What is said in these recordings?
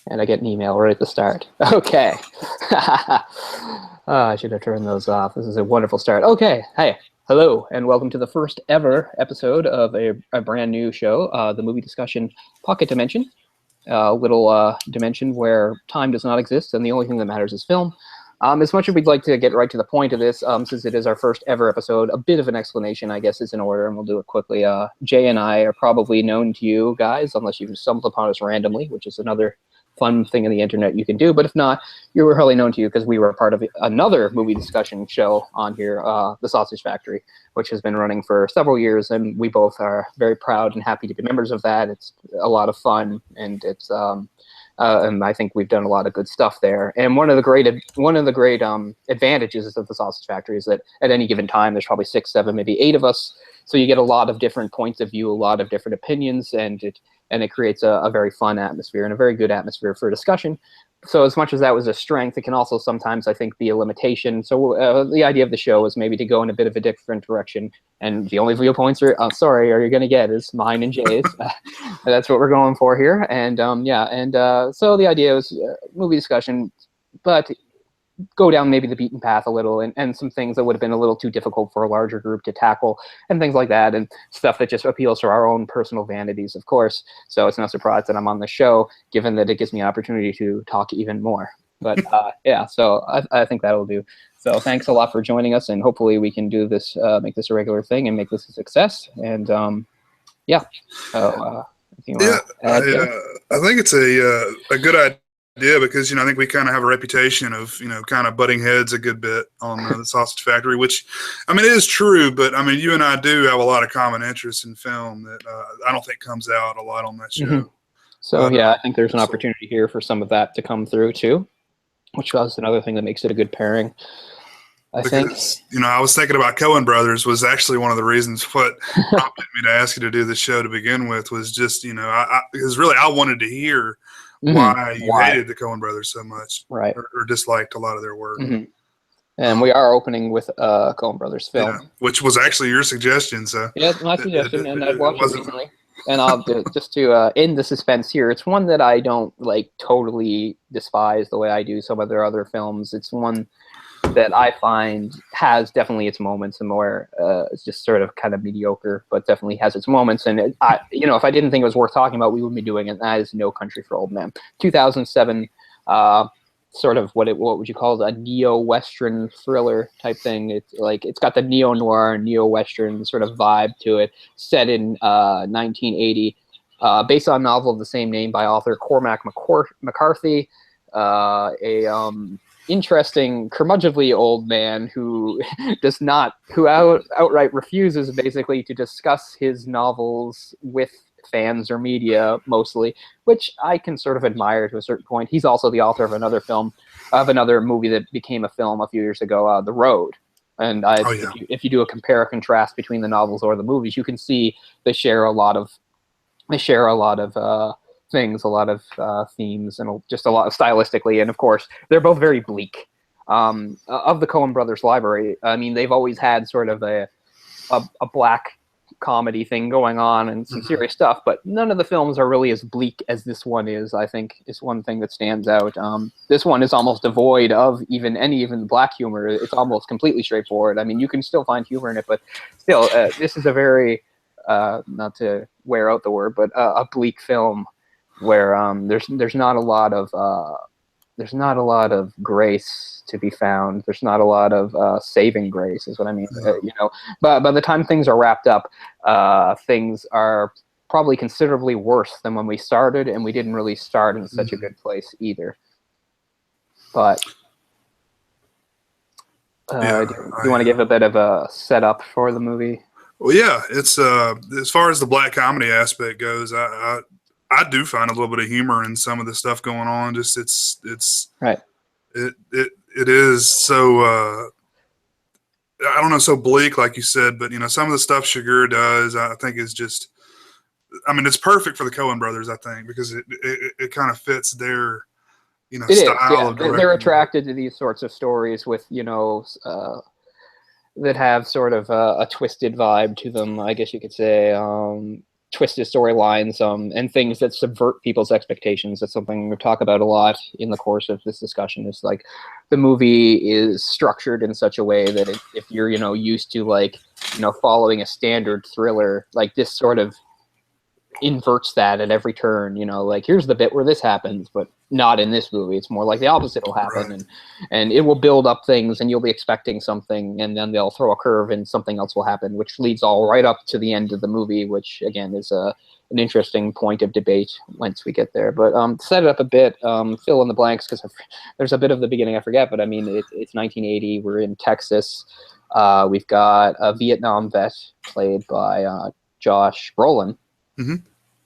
And I get an email right at the start. Okay. I should have turned those off. This is a wonderful start. Okay. Hey. Hello, and welcome to the first ever episode of a brand new show, the movie discussion Pocket Dimension. A little dimension where time does not exist, and the only thing that matters is film. As much as we'd like to get right to the point of this, since it is our first ever episode, a bit of an explanation, I guess, is in order, and we'll do it quickly. Jay and I are probably known to you guys, unless you've stumbled upon us randomly, which is another fun thing on the internet you can do. But if not, you were probably known to you because we were part of another movie discussion show on here, The Sausage Factory, which has been running for several years, and we both are very proud and happy to be members of that. It's a lot of fun, and it's and I think we've done a lot of good stuff there. And one of the great advantages of the Sausage Factory is that at any given time, there's probably 6, 7, maybe 8 of us. So you get a lot of different points of view, a lot of different opinions, and it creates a very fun atmosphere and a very good atmosphere for discussion. So as much as that was a strength, it can also sometimes, I think, be a limitation. So the idea of the show is maybe to go in a bit of a different direction. And the only viewpoints are you're going to get is mine and Jay's. That's what we're going for here. And so the idea was movie discussion, but go down maybe the beaten path a little, and some things that would have been a little too difficult for a larger group to tackle, and things like that, and stuff that just appeals to our own personal vanities, of course. So it's no surprise that I'm on the show, given that it gives me an opportunity to talk even more. But yeah, so I think that'll do. So thanks a lot for joining us, and hopefully we can do this, make this a regular thing, and make this a success. And yeah. So, I think it's a good idea because, I think we kind of have a reputation of, kind of butting heads a good bit on the Sausage Factory, which, it is true, but, you and I do have a lot of common interests in film that I don't think comes out a lot on that show. Mm-hmm. So, I think there's an opportunity here for some of that to come through, too, which was another thing that makes it a good pairing. I think. I was thinking about Coen Brothers was actually one of the reasons what prompted me to ask you to do this show to begin with was just, because really I wanted to hear why you hated the Coen Brothers so much, right? Or disliked a lot of their work. Mm-hmm. And we are opening with a Coen Brothers film, which was actually your suggestion. So yeah, my suggestion, and I've watched it recently. And I'll just to end the suspense here. It's one that I don't totally despise the way I do some of their other films. It's one that I find has definitely its moments, and where it's just sort of kind of mediocre, but definitely has its moments. And if I didn't think it was worth talking about, we wouldn't be doing it. And that is No Country for Old Men, 2007. Sort of what would you call it? A neo-Western thriller type thing. It's got the neo-noir, neo-Western sort of vibe to it. Set in 1980, based on a novel of the same name by author Cormac McCarthy. Interesting, curmudgeonly old man who outright refuses basically to discuss his novels with fans or media mostly, which I can sort of admire to a certain point. He's also the author of another movie that became a film a few years ago, The Road. And if you do a compare and contrast between the novels or the movies, you can see they share a lot of things, a lot of themes, and just a lot of stylistically. And of course, they're both very bleak. Of the Coen Brothers library, they've always had sort of a black comedy thing going on and some serious stuff, but none of the films are really as bleak as this one is. I think is one thing that stands out. This one is almost devoid of even black humor. It's almost completely straightforward. You can still find humor in it, but still, this is a very not to wear out the word, but a bleak film where there's not a lot of grace to be found. There's not a lot of saving grace, is what I mean. But by the time things are wrapped up, things are probably considerably worse than when we started, and we didn't really start in such a good place either. But do you want to give a bit of a setup for the movie? Well, yeah, it's as far as the black comedy aspect goes, I do find a little bit of humor in some of the stuff going on. Just it's right. It is so I don't know, so bleak like you said, but some of the stuff Chigurh does I think is just it's perfect for the Coen Brothers, I think, because it kind of fits their style of directing. They're attracted to these sorts of stories with that have sort of a twisted vibe to them, I guess you could say. twisted storylines and things that subvert people's expectations. That's something we talk about a lot in the course of this discussion. Is like the movie is structured in such a way that if you're used to like following a standard thriller, like this sort of inverts that at every turn. Like here's the bit where this happens, but not in this movie. It's more like the opposite will happen, Right. and it will build up things, and you'll be expecting something, and then they'll throw a curve, and something else will happen, which leads all right up to the end of the movie, which again is an interesting point of debate once we get there. But set it up a bit, fill in the blanks because there's a bit of the beginning I forget. But I mean, it's 1980. We're in Texas. We've got a Vietnam vet played by Josh Brolin. Mm-hmm.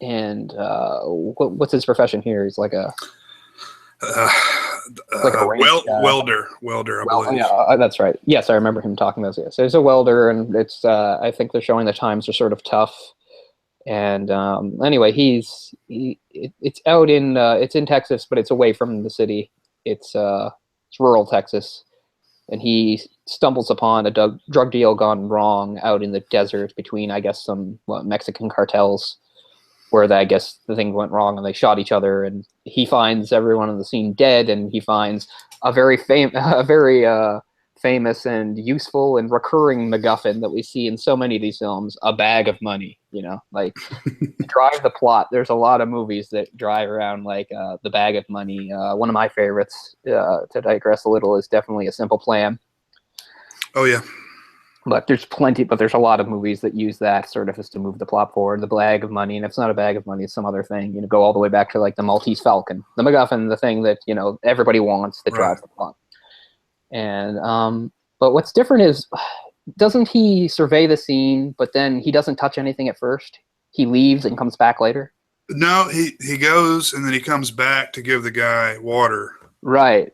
And what's his profession here? He's like a welder, I believe. Yeah, that's right. Yes, I remember him talking about this. So he's a welder, and it's I think they're showing the times are sort of tough. And anyway, it's out in it's in Texas, but it's away from the city. It's rural Texas, and he stumbles upon a drug deal gone wrong out in the desert between, I guess, some Mexican cartels, where I guess the thing went wrong and they shot each other, and he finds everyone on the scene dead, and he finds a very famous and useful and recurring MacGuffin that we see in so many of these films, a bag of money. Like to drive the plot. There's a lot of movies that drive around like the bag of money. One of my favorites, to digress a little, is definitely A Simple Plan. Oh yeah. But there's a lot of movies that use that sort of as to move the plot forward. The bag of money, and if it's not a bag of money, it's some other thing. Go all the way back to like the Maltese Falcon, the MacGuffin, the thing that everybody wants that drives the plot. And but what's different is, doesn't he survey the scene, but then he doesn't touch anything at first? He leaves and comes back later. No, he goes and then he comes back to give the guy water. Right,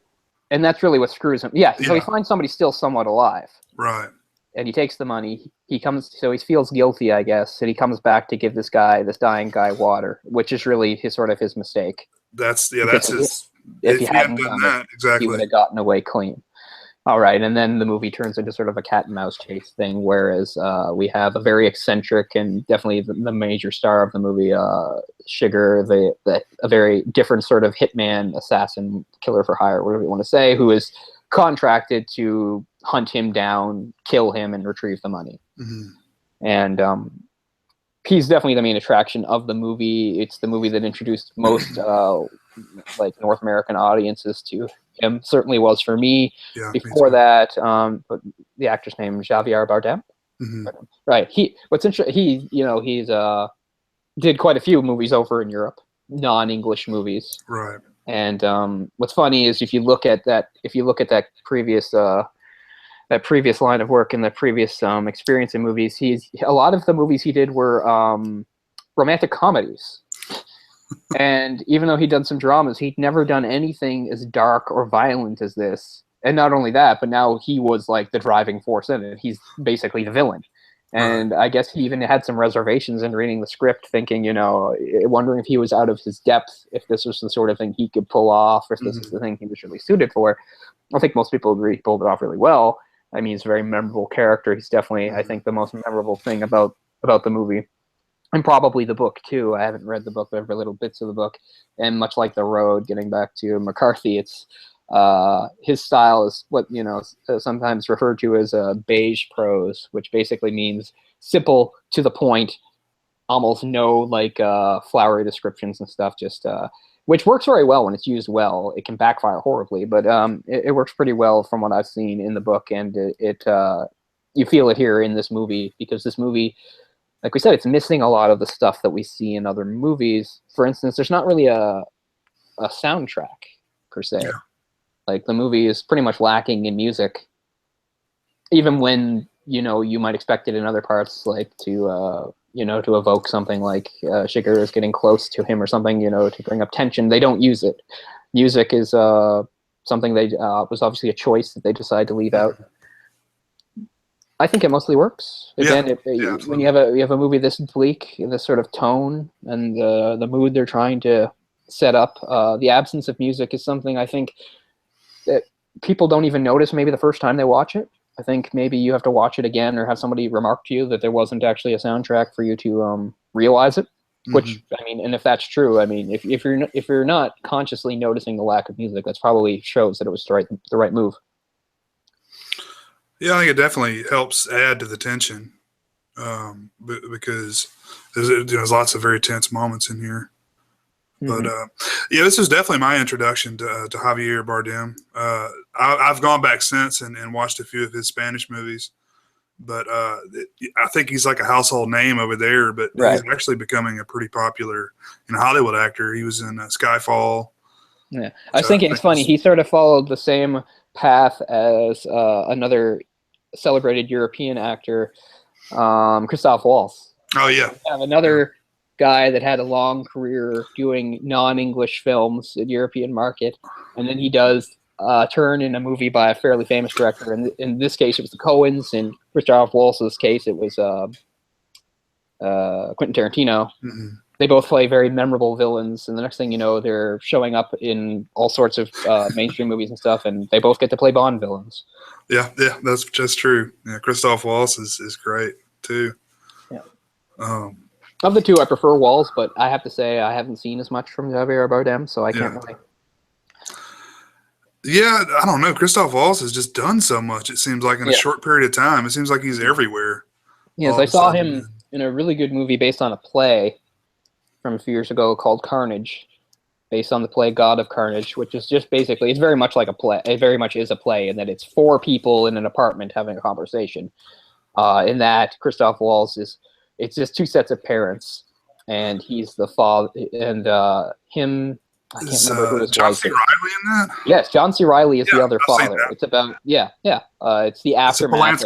and that's really what screws him. Yeah, so he finds somebody still somewhat alive. Right. And he takes the money. He feels guilty, I guess, and he comes back to give this dying guy water, which is really his mistake. That's his. If he hadn't done that, exactly, he would have gotten away clean. All right, and then the movie turns into sort of a cat and mouse chase thing, whereas we have a very eccentric and definitely the major star of the movie, Sugar, a very different sort of hitman, assassin, killer for hire, whatever you want to say, who is contracted to hunt him down, kill him, and retrieve the money. Mm-hmm. And he's definitely the main attraction of the movie. It's the movie that introduced most like North American audiences to him. Certainly was for me. Yeah, before that, but the actor's name, Javier Bardem. Mm-hmm. Right. What's interesting, he's did quite a few movies over in Europe, non-English movies. Right. And what's funny is if you look at that previous line of work and the previous experience in movies, a lot of the movies he did were romantic comedies. And even though he'd done some dramas, he'd never done anything as dark or violent as this. And not only that, but now he was like the driving force in it. He's basically the villain. And I guess he even had some reservations in reading the script, thinking, wondering if he was out of his depth, if this was the sort of thing he could pull off, or if this is the thing he was really suited for. I think most people agree he pulled it off really well. I mean, he's a very memorable character. He's definitely, I think, the most memorable thing about the movie. And probably the book, too. I haven't read the book, but I've read little bits of the book. And much like The Road, getting back to McCarthy, it's his style is what sometimes referred to as beige prose, which basically means simple, to the point, almost no like flowery descriptions and stuff, just which works very well when it's used well. It can backfire horribly, but it works pretty well from what I've seen in the book, and it you feel it here in this movie, because this movie, like we said, it's missing a lot of the stuff that we see in other movies. For instance, there's not really a soundtrack per se. Yeah. Like, the movie is pretty much lacking in music, even when you might expect it in other parts, like to evoke something like Sugar is getting close to him or something, to bring up tension. They don't use it. Music is something they was obviously a choice that they decided to leave out. I think it mostly works. Again, when you have a movie this bleak, this sort of tone, and the mood they're trying to set up, the absence of music is something I think that people don't even notice maybe the first time they watch it. I think maybe you have to watch it again or have somebody remark to you that there wasn't actually a soundtrack for you to realize it. Which, I mean, and if that's true, I mean, if you're not consciously noticing the lack of music, that's probably shows that it was the right move. Yeah, I think it definitely helps add to the tension, because there's lots of very tense moments in here. But yeah, this was definitely my introduction to Javier Bardem. I've gone back since and watched a few of his Spanish movies, but I think he's like a household name over there. But he's actually becoming a pretty popular Hollywood actor. He was in Skyfall. Yeah, I was thinking it's funny. He sort of followed the same path as another celebrated European actor, Christoph Waltz. Oh yeah, we have another guy that had a long career doing non-English films in European market, and then he does turn in a movie by a fairly famous director. And in this case, it was the Coens. In Christoph Waltz's case, it was Quentin Tarantino. Mm-hmm. They both play very memorable villains, and the next thing you know, they're showing up in all sorts of mainstream movies and stuff, and they both get to play Bond villains. Yeah, that's just true. Yeah, Christoph Waltz is great too. Yeah. Of the two, I prefer Waltz, but I have to say I haven't seen as much from Javier Bardem, so I can't really. Yeah, I don't know. Christoph Waltz has just done so much, it seems like, in a short period of time. It seems like he's everywhere. Yes, I saw him in a really good movie based on a play from a few years ago called Carnage, based on the play God of Carnage, which is just basically, it's very much like a play. It very much is a play in that it's four people in an apartment having a conversation. In that, Christoph Waltz it's just two sets of parents, and he's the father, and him. I can't remember who his John wife C. is. Riley in that? Yes, John C. Riley is the other father. It's about it's the aftermath.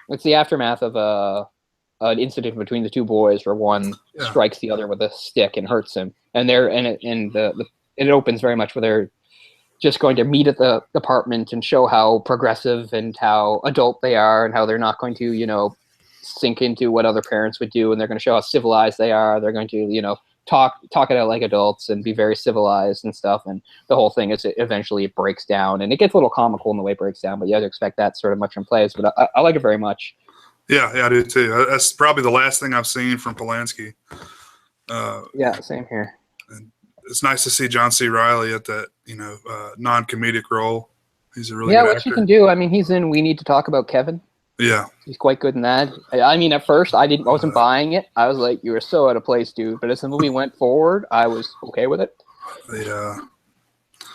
It's the aftermath of an incident between the two boys where one strikes the other with a stick and hurts him, and it opens very much where they're just going to meet at the apartment and show how progressive and how adult they are, and how they're not going to sink into what other parents would do, and they're going to show how civilized they are. They're going to talk it out like adults and be very civilized and stuff. And the whole thing is eventually it breaks down, and it gets a little comical in the way it breaks down, but you have to expect that sort of much from plays. But I like it very much. Yeah, I do too. That's probably the last thing I've seen from Polanski. Yeah, same here. And it's nice to see John C. Riley at that non-comedic role. He's a really good actor. What you can do. I mean, he's in We Need to Talk About Kevin. Yeah, he's quite good in that. I mean, at first I wasn't buying it. I was like, "You were so out of place, dude." But as the movie went forward, I was okay with it. Yeah.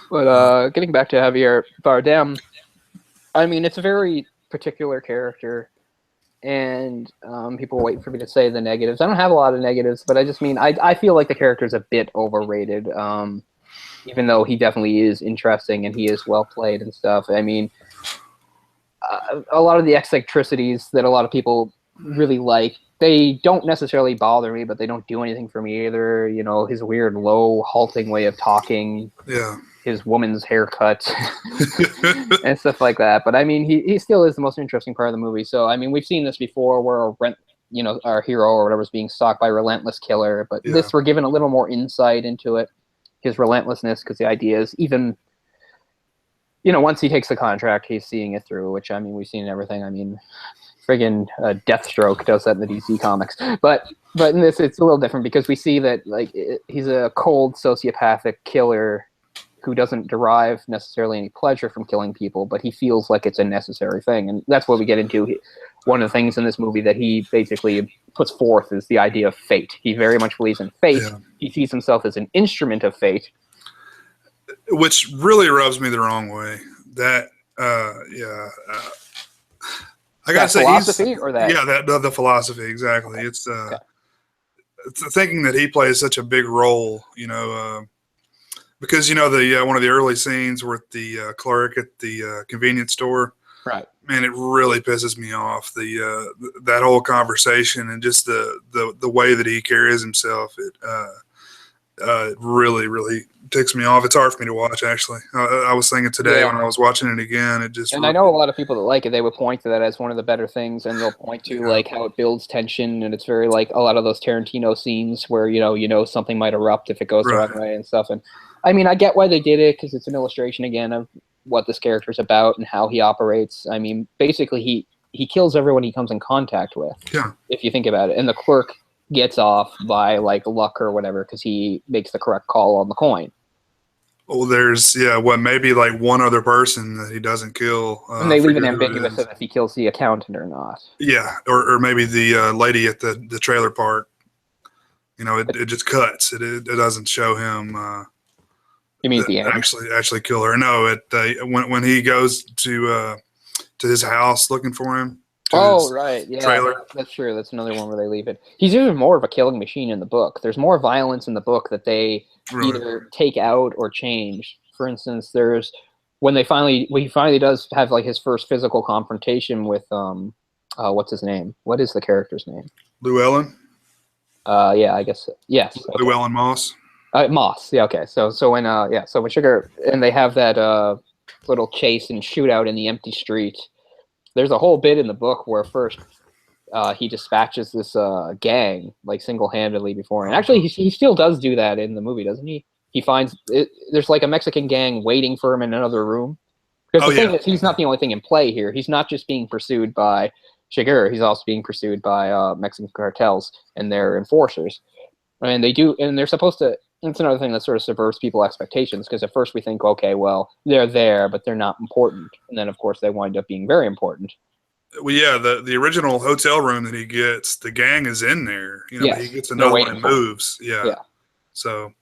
But getting back to Javier Bardem, I mean, it's a very particular character, and people wait for me to say the negatives. I don't have a lot of negatives, but I just mean I feel like the character is a bit overrated. Even though he definitely is interesting and he is well played and stuff. I mean. A lot of the eccentricities that a lot of people really like, they don't necessarily bother me, but they don't do anything for me either. His weird, low, halting way of talking. Yeah. His woman's haircut and stuff like that. But I mean, he still is the most interesting part of the movie. So I mean, we've seen this before, where our hero or whatever is being stalked by a relentless killer. But this, we're given a little more insight into it, his relentlessness, because the idea is even. Once he takes the contract, he's seeing it through, which, I mean, we've seen everything. I mean, friggin' Deathstroke does that in the DC comics. But in this, it's a little different because we see that, he's a cold, sociopathic killer who doesn't derive necessarily any pleasure from killing people, but he feels like it's a necessary thing. And that's what we get into. One of the things in this movie that he basically puts forth is the idea of fate. He very much believes in fate. Yeah. He sees himself as an instrument of fate. Which really rubs me the wrong way. That, I gotta say, philosophy or that? Yeah, the philosophy, exactly. Okay. It's thinking that he plays such a big role, because the one of the early scenes with the clerk at the convenience store. Right. Man, it really pisses me off. That whole conversation and just the way that he carries himself. It really, really ticks me off. It's hard for me to watch, actually. I was thinking today when I was watching it again, it just... And I know a lot of people that like it, they would point to that as one of the better things, and they'll point to, how it builds tension, and it's very like a lot of those Tarantino scenes where, something might erupt if it goes the wrong way and stuff. And, I mean, I get why they did it, because it's an illustration, again, of, what this character is about and how he operates. I mean, basically, he kills everyone he comes in contact with. Yeah. If you think about it, and the clerk gets off by like luck or whatever because he makes the correct call on the coin. Well, there's maybe like one other person that he doesn't kill. And they leave it ambiguous of if he kills the accountant or not. Yeah, or maybe the lady at the trailer park. You know, it just cuts. It doesn't show him. You mean at the end? Actually kill her. No, when he goes to his house looking for him. Oh, right. Yeah, trailer. that's true. That's another one where they leave it. He's even more of a killing machine in the book. There's more violence in the book that they either take out or change. For instance, there's when he finally does have like his first physical confrontation with what's his name? What is the character's name? Llewellyn. Yeah, I guess yes. Okay. Llewellyn Moss. Moss. Yeah. Okay. So when Sugar and they have that little chase and shootout in the empty street. There's a whole bit in the book where first he dispatches this gang like single-handedly before, and actually he still does do that in the movie, doesn't he? He finds there's like a Mexican gang waiting for him in another room. Because the thing is, he's not the only thing in play here. He's not just being pursued by Shiger. He's also being pursued by Mexican cartels and their enforcers, and they're supposed to. It's another thing that sort of subverts people's expectations because at first we think, okay, well, they're there, but they're not important. And then, of course, they wind up being very important. Well, yeah, the original hotel room that he gets, the gang is in there. You know, yes. He gets another one and moves. Yeah. So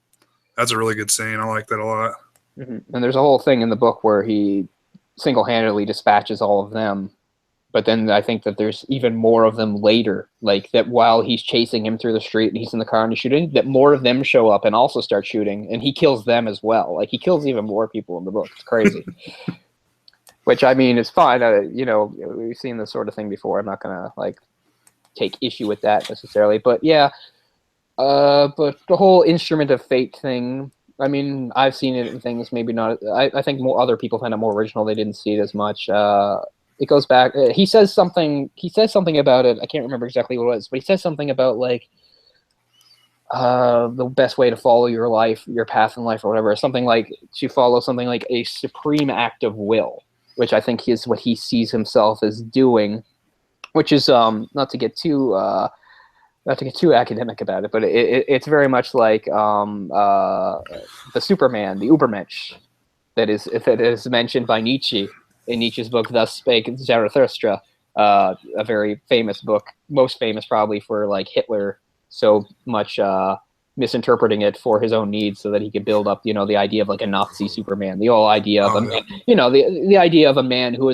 that's a really good scene. I like that a lot. Mm-hmm. And there's a whole thing in the book where he single-handedly dispatches all of them. But then I think that there's even more of them later, like that while he's chasing him through the street and he's in the car and he's shooting, that more of them show up and also start shooting, and he kills them as well. Like he kills even more people in the book. It's crazy. Which I mean is fine. We've seen this sort of thing before. I'm not gonna like take issue with that necessarily, but yeah. But the whole instrument of fate thing. I mean, I've seen it in things maybe not. I think more other people find it more original. They didn't see it as much. It goes back. He says something about it. I can't remember exactly what it was, but he says something about like the best way to follow your life, your path in life, or whatever. Something like to follow something like a supreme act of will, which I think is what he sees himself as doing. Which is not to get too academic about it, but it's very much like the Superman, the Übermensch, that is mentioned by Nietzsche. In Nietzsche's book, Thus Spake Zarathustra, a very famous book, most famous probably for like Hitler so much misinterpreting it for his own needs so that he could build up, the idea of like a Nazi Superman, the whole idea of a man, the idea of a man who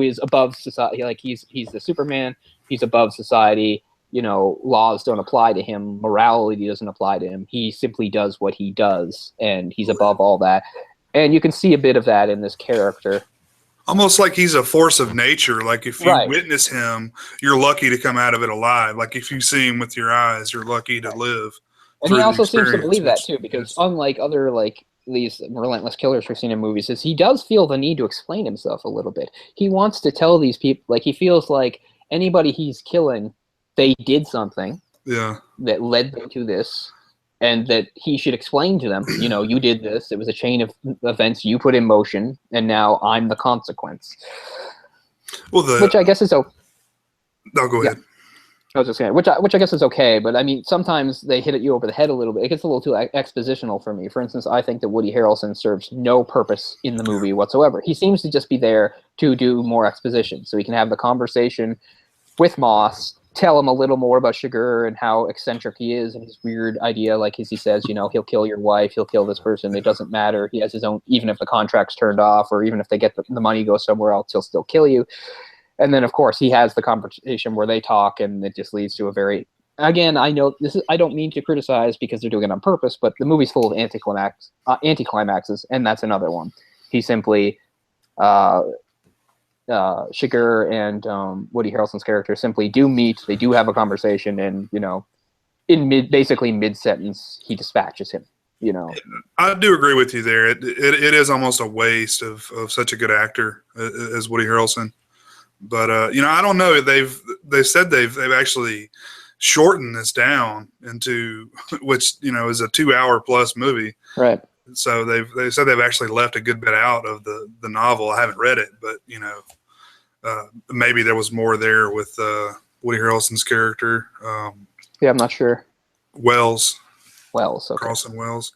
is above society, like he's the Superman, he's above society, laws don't apply to him, morality doesn't apply to him, he simply does what he does, and he's above all that. And you can see a bit of that in this character. Almost like he's a force of nature. Like if you witness him, you're lucky to come out of it alive. Like if you see him with your eyes, you're lucky to live. And he also seems to believe that too, because unlike other like these relentless killers we've seen in movies, is he does feel the need to explain himself a little bit. He wants to tell these people, like he feels like anybody he's killing, they did something that led them to this. And that he should explain to them, you did this. It was a chain of events you put in motion, and now I'm the consequence. Well, which I guess is okay. No, go ahead. I was just saying, which I guess is okay, but I mean, sometimes they hit you over the head a little bit. It gets a little too expositional for me. For instance, I think that Woody Harrelson serves no purpose in the movie whatsoever. He seems to just be there to do more exposition, so he can have the conversation with Moss. Tell him a little more about Sugar and how eccentric he is and his weird idea. Like as he says, he'll kill your wife, he'll kill this person. It doesn't matter. He has his own, even if the contract's turned off or even if they get the money goes somewhere else, he'll still kill you. And then of course he has the conversation where they talk and it just leads to a very, again, I know I don't mean to criticize because they're doing it on purpose, but the movie's full of anticlimaxes, and that's another one. He simply, Shiger and Woody Harrelson's character simply do meet. They do have a conversation, and in mid sentence, he dispatches him. I do agree with you there. It is almost a waste of such a good actor as Woody Harrelson. But I don't know. They've said they've actually shortened this down into which is a 2 hour plus movie. Right. So they said they've actually left a good bit out of the novel. I haven't read it, but maybe there was more there with Woody Harrelson's character. Yeah, I'm not sure. Wells. Wells, okay. Carlson Wells.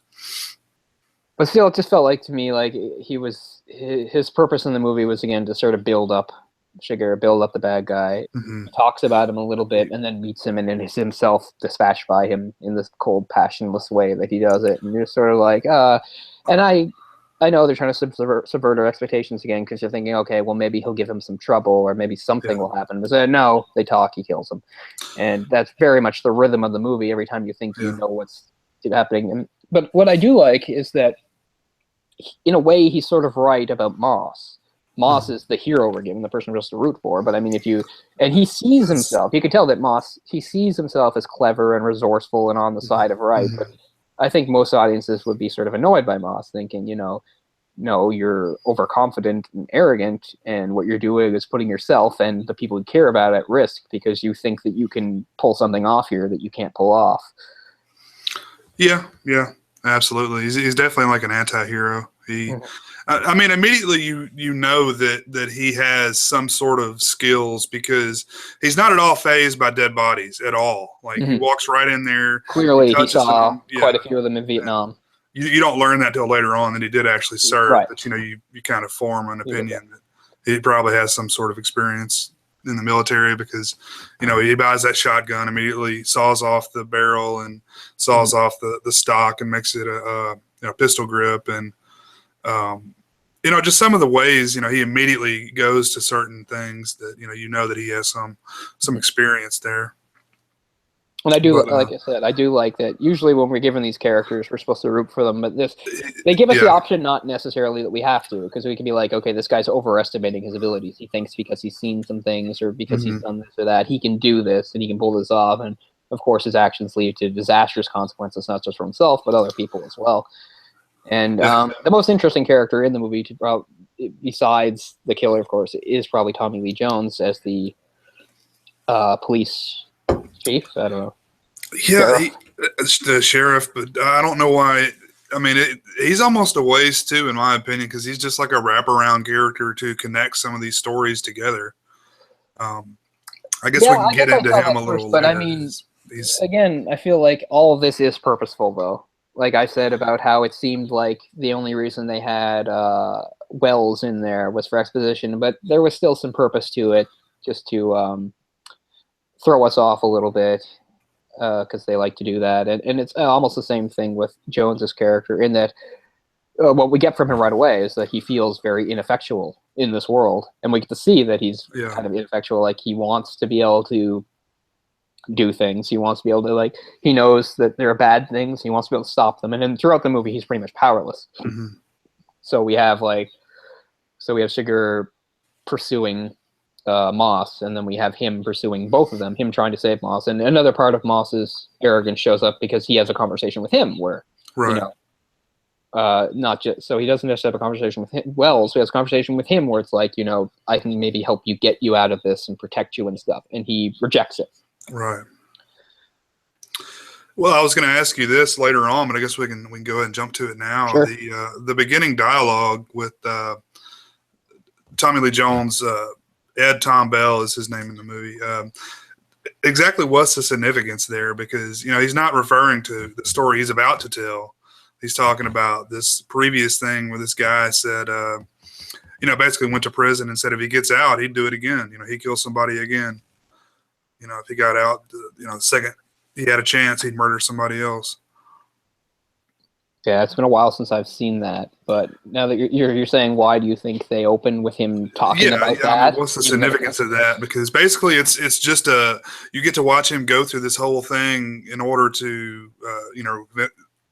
But still, it just felt like to me like his purpose in the movie was again to sort of build up Sugar, build up the bad guy. Mm-hmm. Talks about him a little bit, and then meets him, and then is himself dispatched by him in this cold, passionless way that he does it. And you're sort of like, and I know they're trying to subvert our expectations again because you're thinking, okay, well maybe he'll give him some trouble, or maybe something will happen. But no, they talk, he kills him, and that's very much the rhythm of the movie. Every time you think you know what's happening, but what I do like is that, in a way, he's sort of right about Moss. Moss is the hero we're given, the person we're supposed to root for. But I mean, and he sees himself, you can tell that he sees himself as clever and resourceful and on the side of right. But I think most audiences would be sort of annoyed by Moss, thinking, no, you're overconfident and arrogant, and what you're doing is putting yourself and the people you care about at risk because you think that you can pull something off here that you can't pull off. Yeah, absolutely. He's definitely like an anti-hero. I mean, immediately you know that he has some sort of skills because he's not at all fazed by dead bodies at all. Like he walks right in there. Clearly, he saw quite a few of them in Vietnam. You don't learn that till later on that he did actually serve. Right. But you kind of form an opinion that he probably has some sort of experience in the military because he buys that shotgun, immediately saws off the barrel and saws off the stock and makes it a pistol grip, and just some of the ways he immediately goes to certain things that that he has some experience there. And I do, like I said, I do like that. Usually, when we're given these characters, we're supposed to root for them. But they give us the option, not necessarily that we have to, because we can be like, okay, this guy's overestimating his abilities. He thinks because he's seen some things or because he's done this or that, he can do this and he can pull this off. And of course, his actions lead to disastrous consequences, not just for himself, but other people as well. And the most interesting character in the movie, besides the killer, of course, is probably Tommy Lee Jones as the police chief. I don't know. Yeah, the sheriff, but I don't know why. I mean, he's almost a waste too, in my opinion, because he's just like a wraparound character to connect some of these stories together. I guess we can get into him a little but later. I mean, again, I feel like all of this is purposeful, though. Like I said about how it seemed like the only reason they had Wells in there was for exposition, but there was still some purpose to it, just to throw us off a little bit, because they like to do that. And it's almost the same thing with Jones's character, in that what we get from him right away is that he feels very ineffectual in this world, and we get to see that he's kind of ineffectual. Like, he wants to be able to do things. He wants to be able to, like, he knows that there are bad things. He wants to be able to stop them. And then throughout the movie, he's pretty much powerless. So we have Sugar pursuing Moss, and then we have him pursuing both of them, him trying to save Moss. And another part of Moss's arrogance shows up because he has a conversation with him where, not just, so he doesn't just have a conversation with him, Wells, he has a conversation with him where it's like, I can maybe help you, get you out of this and protect you and stuff. And he rejects it. Right. Well, I was going to ask you this later on, but I guess we can go ahead and jump to it now. Sure. The beginning dialogue with Tommy Lee Jones, Ed Tom Bell is his name in the movie. Exactly what's the significance there? Because he's not referring to the story he's about to tell. He's talking about this previous thing where this guy said, basically went to prison and said if he gets out, he'd do it again. He'd kill somebody again. If he got out, the second he had a chance, he'd murder somebody else. Yeah, it's been a while since I've seen that. But now that you're saying, why do you think they open with him talking about that? I mean, what's the significance of that? Because basically, it's just you get to watch him go through this whole thing in order to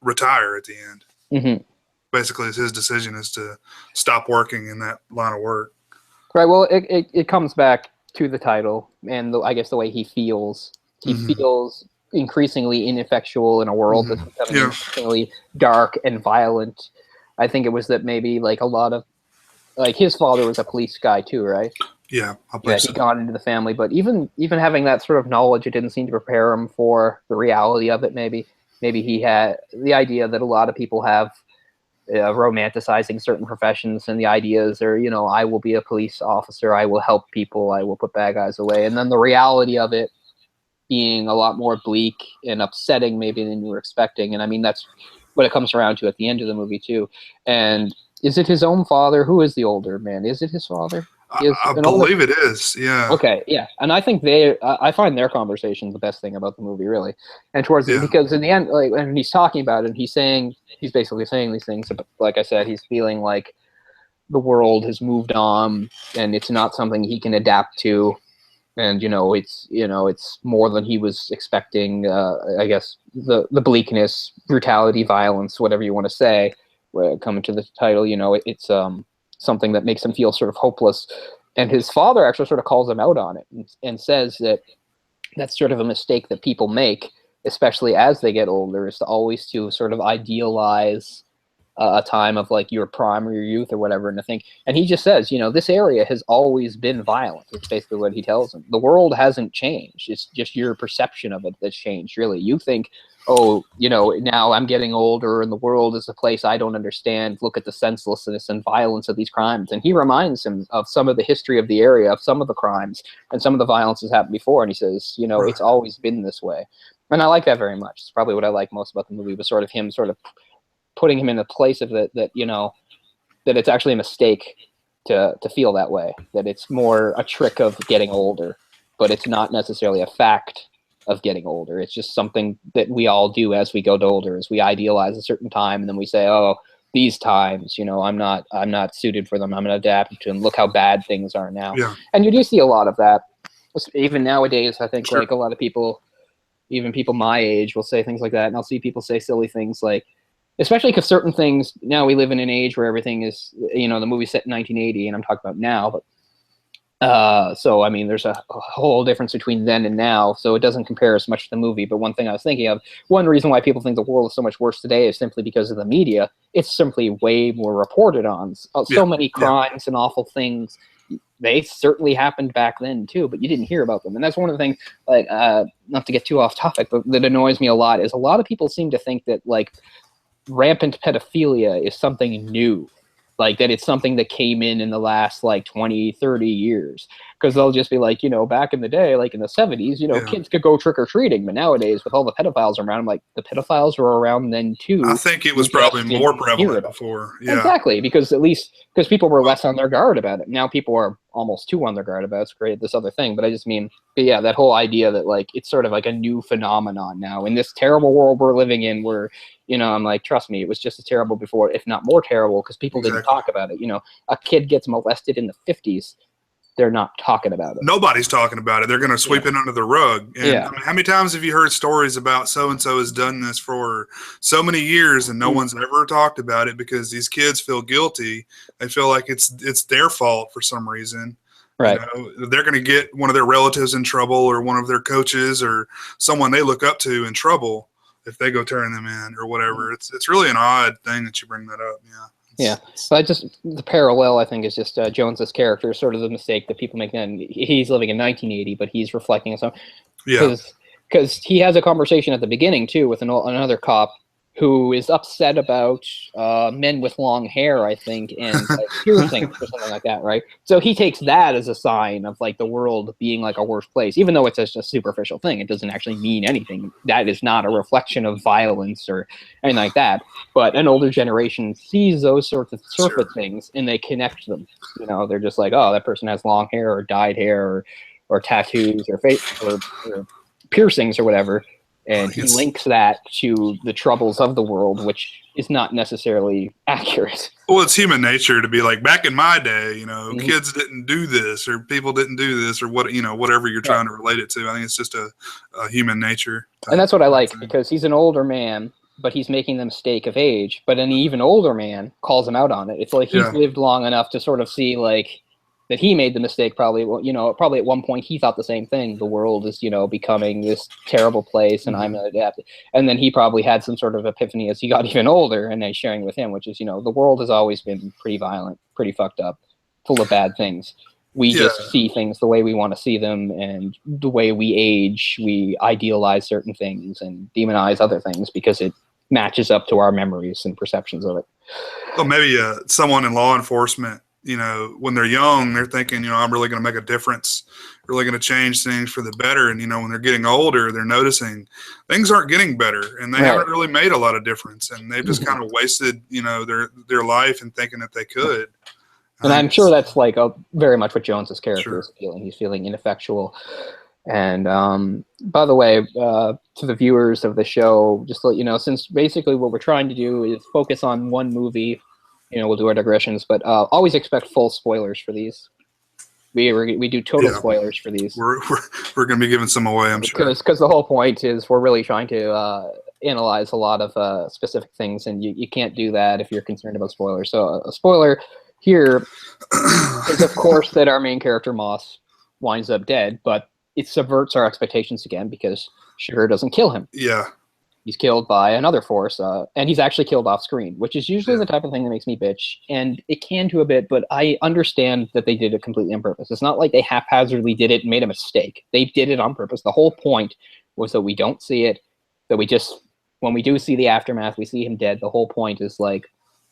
retire at the end. Mm-hmm. Basically, it's his decision is to stop working in that line of work. Right. Well, it comes back to the title and I guess the way he feels. He feels increasingly ineffectual in a world that's becoming increasingly dark and violent. I think it was that maybe like a lot of, like, his father was a police guy too, right? Yeah, he got into the family, but even having that sort of knowledge, it didn't seem to prepare him for the reality of it. Maybe he had the idea that a lot of people have romanticizing certain professions, and the ideas are, I will be a police officer, I will help people, I will put bad guys away, and then the reality of it being a lot more bleak and upsetting maybe than you were expecting. And I mean, that's what it comes around to at the end of the movie too. And is it his own father? Who is the older man? Is it his father? I believe it is. Yeah. Okay. Yeah. And I think I find their conversation the best thing about the movie, really. And towards it, because in the end, like when he's talking about it, he's basically saying these things. But like I said, he's feeling like the world has moved on and it's not something he can adapt to. And it's more than he was expecting. I guess the bleakness, brutality, violence, whatever you want to say, coming to the title. It's something that makes him feel sort of hopeless. And his father actually sort of calls him out on it and says that that's sort of a mistake that people make, especially as they get older, is to always to sort of idealize a time of like your prime or your youth or whatever. And he just says, this area has always been violent. It's basically what he tells him. The world hasn't changed. It's just your perception of it that's changed, really. You think, oh, now I'm getting older and the world is a place I don't understand. Look at the senselessness and violence of these crimes. And he reminds him of some of the history of the area, of some of the crimes and some of the violence has happened before. And he says, it's always been this way. And I like that very much. It's probably what I like most about the movie, was sort of him sort of putting him in a place of that that it's actually a mistake to feel that way, that it's more a trick of getting older, but it's not necessarily a fact of getting older. It's just something that we all do as we go older, as we idealize a certain time, and then we say, oh, these times, I'm not suited for them, I'm going to adapt to them, look how bad things are now. Yeah. And you do see a lot of that even nowadays. I think like a lot of people, even people my age, will say things like that, and I'll see people say silly things like, especially because certain things, now we live in an age where everything is, the movie's set in 1980, and I'm talking about now, but so I mean, there's a whole difference between then and now, so it doesn't compare as much to the movie. But one thing I was thinking of, one reason why people think the world is so much worse today is simply because of the media. It's simply way more reported on. So many crimes and awful things. They certainly happened back then too, but you didn't hear about them. And that's one of the things, like, not to get too off topic, but that annoys me a lot, is a lot of people seem to think that like rampant pedophilia is something new, like that it's something that came in the last like 20, 30 years. Because they'll just be like, back in the day, like in the 70s, kids could go trick-or-treating, but nowadays with all the pedophiles around, I'm like, the pedophiles were around then too. I think it was probably more prevalent before. Yeah. Exactly, because people were less on their guard about it. Now people are almost too on their guard about it. It's great, this other thing. But I just mean, that whole idea that like it's sort of like a new phenomenon now in this terrible world we're living in, where I'm like, trust me, it was just as terrible before, if not more terrible, because people didn't talk about it. A kid gets molested in the 50s, they're not talking about it. Nobody's talking about it. They're going to sweep it under the rug. And I mean, how many times have you heard stories about so-and-so has done this for so many years and no one's ever talked about it because these kids feel guilty. They feel like it's their fault for some reason. Right. They're going to get one of their relatives in trouble or one of their coaches or someone they look up to in trouble if they go turn them in or whatever. It's really an odd thing that you bring that up. Yeah. Yeah, but the parallel, I think, is just Jones's character, sort of the mistake that people make. And he's living in 1980, but he's reflecting on something. Yeah. Because he has a conversation at the beginning, too, with another cop who is upset about men with long hair, I think, and like, piercings or something like that, right? So he takes that as a sign of like the world being like a worse place, even though it's just a superficial thing. It doesn't actually mean anything. That is not a reflection of violence or anything like that. But an older generation sees those sorts of surface things and they connect them. They're just like, oh, that person has long hair or dyed hair or tattoos or face or piercings or whatever. And he links that to the troubles of the world, which is not necessarily accurate. Well, it's human nature to be like, back in my day, kids didn't do this or people didn't do this or whatever you're trying to relate it to. I think it's just a human nature. And that's what I like, because he's an older man, but he's making the mistake of age. But an even older man calls him out on it. It's like he's lived long enough to sort of see like that he made the mistake. Probably at one point he thought the same thing. The world is, becoming this terrible place and I'm going to adapt. And then he probably had some sort of epiphany as he got even older, and then sharing with him, which is, the world has always been pretty violent, pretty fucked up, full of bad things. We just see things the way we want to see them, and the way we age, we idealize certain things and demonize other things because it matches up to our memories and perceptions of it. Well, maybe someone in law enforcement, when they're young, they're thinking, I'm really going to make a difference, really going to change things for the better. And, when they're getting older, they're noticing things aren't getting better and they haven't really made a lot of difference. And they've just kind of wasted, their life and thinking that they could. And I'm sure that's like very much what Jones's character is feeling. He's feeling ineffectual. And by the way, to the viewers of the show, just to let you know, since basically what we're trying to do is focus on one movie, we'll do our digressions, but always expect full spoilers for these. We do total spoilers for these. We're going to be giving some away, I'm sure. Because the whole point is we're really trying to analyze a lot of specific things, and you can't do that if you're concerned about spoilers. So a spoiler here is, of course, that our main character, Moss, winds up dead, but it subverts our expectations again because Sugar doesn't kill him. Yeah. He's killed by another force, and he's actually killed off screen, which is usually the type of thing that makes me bitch. And it can to a bit, but I understand that they did it completely on purpose. It's not like they haphazardly did it and made a mistake. They did it on purpose. The whole point was that we don't see it, that we just, when we do see the aftermath, we see him dead. The whole point is like,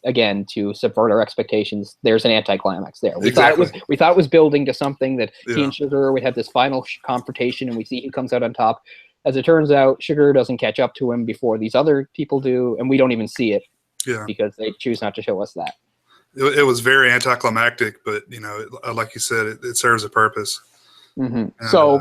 again, to subvert our expectations. There's an anticlimax there. We thought it was building to something that he and Sugar would have this final confrontation, and we see who comes out on top. As it turns out, Sugar doesn't catch up to him before these other people do, and we don't even see it because they choose not to show us that. It was very anticlimactic, but like you said, it serves a purpose. Mm-hmm. So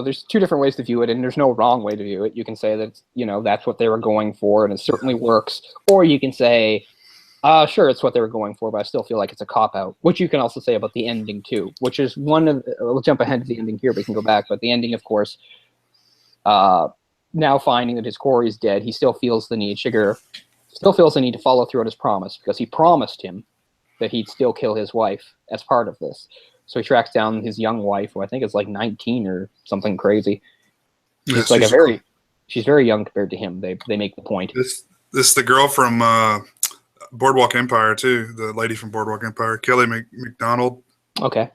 there's two different ways to view it, and there's no wrong way to view it. You can say that that's what they were going for, and it certainly works, or you can say, sure, it's what they were going for, but I still feel like it's a cop-out, which you can also say about the ending, too, which is one of we'll jump ahead to the ending here, we can go back, but the ending, of course, now finding that his quarry is dead, he still feels the need, Sugar still feels the need to follow through on his promise, because he promised him that he'd still kill his wife as part of this. So he tracks down his young wife, who I think is like 19 or something crazy. She's she's very young compared to him. They make the point. This is the girl from Boardwalk Empire too. The lady from Boardwalk Empire, Kelly McDonald. Okay.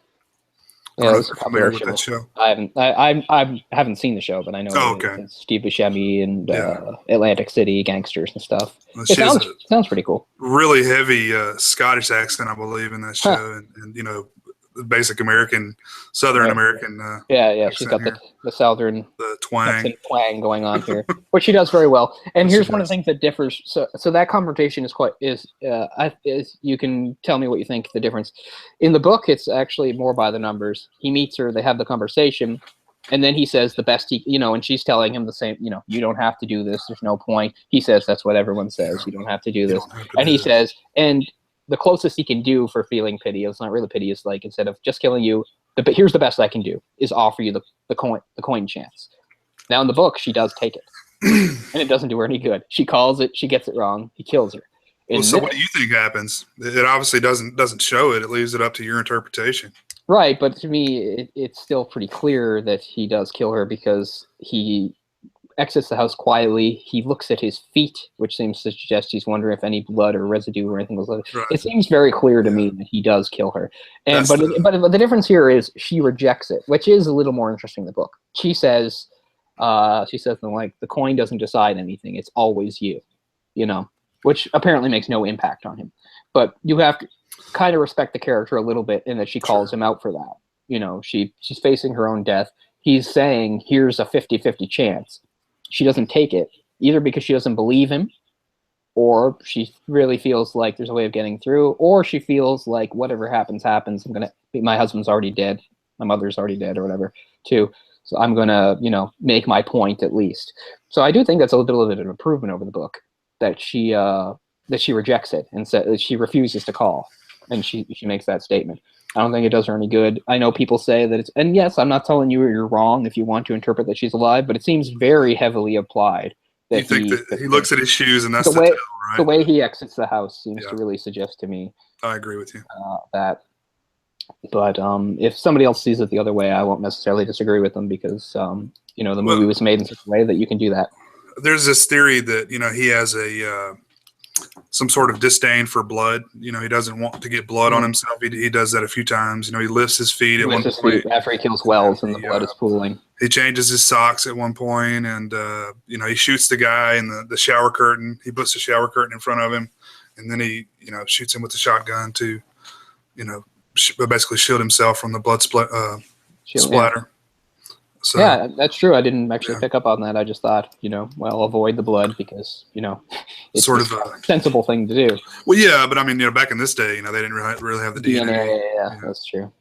Yeah, I'm familiar with that show. I haven't seen the show, but I know it's Steve Buscemi and Atlantic City gangsters and stuff. Well, it sounds pretty cool. Really heavy Scottish accent, I believe, in that show, and basic American, Southern American. She's got the Southern twang going on here, which she does very well. And here's one of the things that differs. So that confrontation is you can tell me what you think the difference. In the book, it's actually more by the numbers. He meets her, they have the conversation, and then he says the best he, and she's telling him the same, you don't have to do this. There's no point. He says that's what everyone says. You don't have to do this. And he says, and the closest he can do for feeling pity, it's not really pity, it's like, instead of just killing you, but here's the best I can do, is offer you the coin chance. Now in the book, she does take it, and it doesn't do her any good. She calls it, she gets it wrong, he kills her. So what do you think happens? It obviously doesn't show it. It leaves it up to your interpretation. Right, but to me, it's still pretty clear that he does kill her, because he exits the house quietly. He looks at his feet, which seems to suggest he's wondering if any blood or residue or anything was left. Right. It seems very clear to me that he does kill her. And but the difference here is she rejects it, which is a little more interesting in the book. She says something like, the coin doesn't decide anything, it's always you, which apparently makes no impact on him. But you have to kind of respect the character a little bit in that she calls him out for that. She's facing her own death. He's saying, here's a 50-50 chance. She doesn't take it, either because she doesn't believe him, or she really feels like there's a way of getting through, or she feels like whatever happens. My husband's already dead, my mother's already dead, or whatever, too. So I'm gonna, make my point at least. So I do think that's a little bit of an improvement over the book, that she rejects it and says she refuses to call, and she makes that statement. I don't think it does her any good. I know people say that it's, and yes, I'm not telling you you're wrong if you want to interpret that she's alive, but it seems very heavily applied. That you think that he looks at his shoes and that's the way, tell, right? The way he exits the house seems to really suggest to me. I agree with you. That. But if somebody else sees it the other way, I won't necessarily disagree with them, because the movie was made in such a way that you can do that. There's this theory that he has some sort of disdain for blood. He doesn't want to get blood on himself. He does that a few times. He lifts his feet at one point after he kills Wells and the blood is pooling. he changes his socks at one point, and he shoots the guy in the shower curtain. He puts the shower curtain in front of him, and then he shoots him with the shotgun to basically shield himself from the blood splatter. Yeah. So, yeah, that's true. I didn't actually pick up on that. I just thought, avoid the blood because, it's sort of a sensible thing to do. Well, yeah, but I mean, back in this day, they didn't really have the DNA. Yeah, that's true.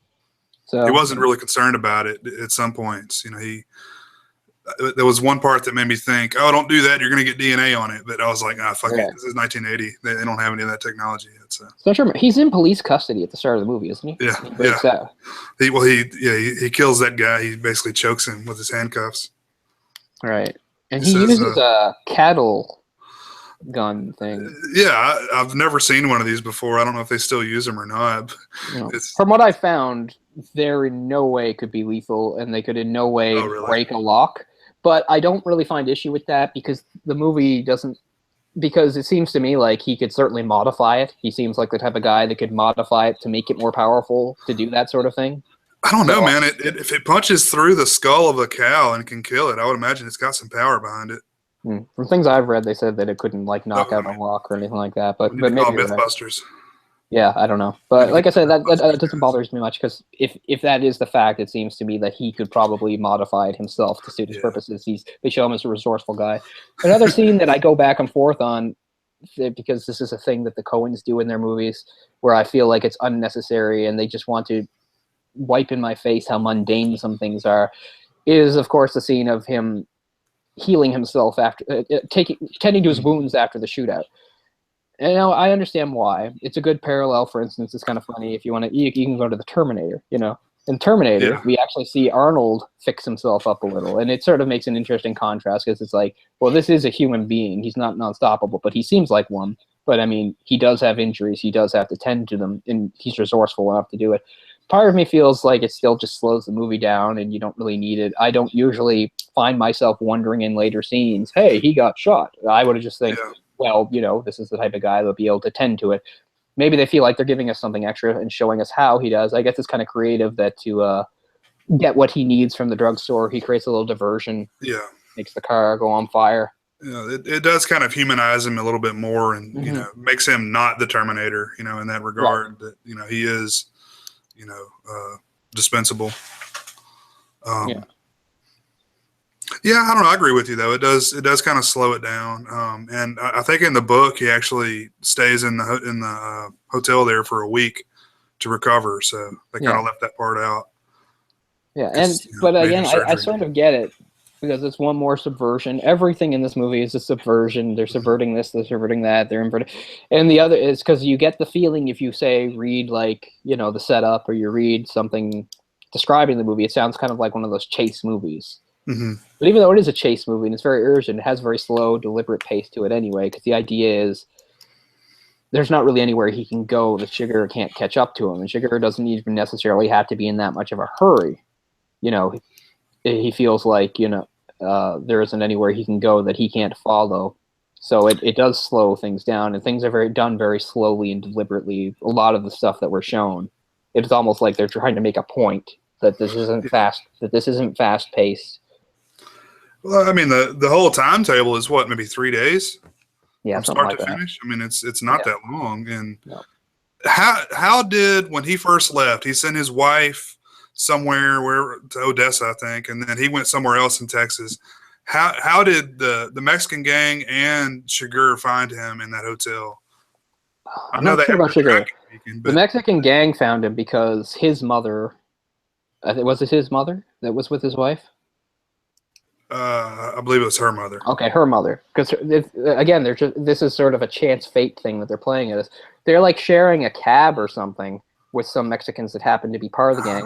So he wasn't really concerned about it at some points. There was one part that made me think, oh, don't do that. You're going to get DNA on it. But I was like, fuck it. This is 1980. They don't have any of that technology yet. So he's in police custody at the start of the movie, isn't he? Yeah. He breaks out. He kills that guy. He basically chokes him with his handcuffs. Right. And he uses a cattle gun thing. Yeah. I've never seen one of these before. I don't know if they still use them or not. From what I found, there in no way could be lethal, and they could in no way break a lock. But I don't really find issue with that because the movie doesn't. Because it seems to me like he could certainly modify it. He seems like the type of guy that could modify it to make it more powerful to do that sort of thing. I don't know, man. If it punches through the skull of a cow and can kill it, I would imagine it's got some power behind it. From things I've read, they said that it couldn't knock out a lock or anything like that. But maybe Mythbusters. Yeah, I don't know. But like I said, that doesn't bother me much because if that is the fact, it seems to me that he could probably modify it himself to suit his purposes. They show him as a resourceful guy. Another scene that I go back and forth on, because this is a thing that the Coens do in their movies, where I feel like it's unnecessary and they just want to wipe in my face how mundane some things are, is of course the scene of him healing himself after tending to his wounds after the shootout. And I understand why. It's a good parallel. For instance, it's kind of funny if you want to. You can go to the Terminator. In Terminator, we actually see Arnold fix himself up a little, and it sort of makes an interesting contrast because it's like, well, this is a human being. He's not unstoppable, but he seems like one. But I mean, he does have injuries. He does have to tend to them, and he's resourceful enough to do it. Part of me feels like it still just slows the movie down, and you don't really need it. I don't usually find myself wondering in later scenes, "Hey, he got shot." I would have just think. Yeah. Well, this is the type of guy that'll be able to tend to it. Maybe they feel like they're giving us something extra and showing us how he does. I guess it's kind of creative that to get what he needs from the drugstore, he creates a little diversion. Yeah. Makes the car go on fire. Yeah, it does kind of humanize him a little bit more and, makes him not the Terminator, in that regard that, he is, dispensable. Yeah, I don't know. I agree with you though. It does kind of slow it down. And I think in the book he actually stays in the hotel there for a week to recover. So they kind of left that part out. Yeah, but again, I sort of get it because it's one more subversion. Everything in this movie is a subversion. They're subverting this, they're subverting that, they're inverting. And the other is because you get the feeling if you read the setup or you read something describing the movie, it sounds kind of like one of those chase movies. Mm-hmm. But even though it is a chase movie and it's very urgent, it has a very slow, deliberate pace to it anyway, because the idea is there's not really anywhere he can go that Sugar can't catch up to him, and Sugar doesn't even necessarily have to be in that much of a hurry. He feels like, there isn't anywhere he can go that he can't follow. So it does slow things down, and things are done very slowly and deliberately. A lot of the stuff that we're shown, it's almost like they're trying to make a point that this isn't fast paced. Well, I mean, the whole timetable is what, maybe 3 days? Yeah, from start to finish. I mean, it's not that long. And how did, when he first left, he sent his wife somewhere to Odessa, I think, and then he went somewhere else in Texas. How did the Mexican gang and Sugar find him in that hotel? I'm not sure about Sugar. The Mexican gang found him because his mother. Was it his mother that was with his wife? I believe it was her mother. Okay, her mother. Because again, this is sort of a chance fate thing that they're playing at us. They're like sharing a cab or something with some Mexicans that happen to be part of the gang,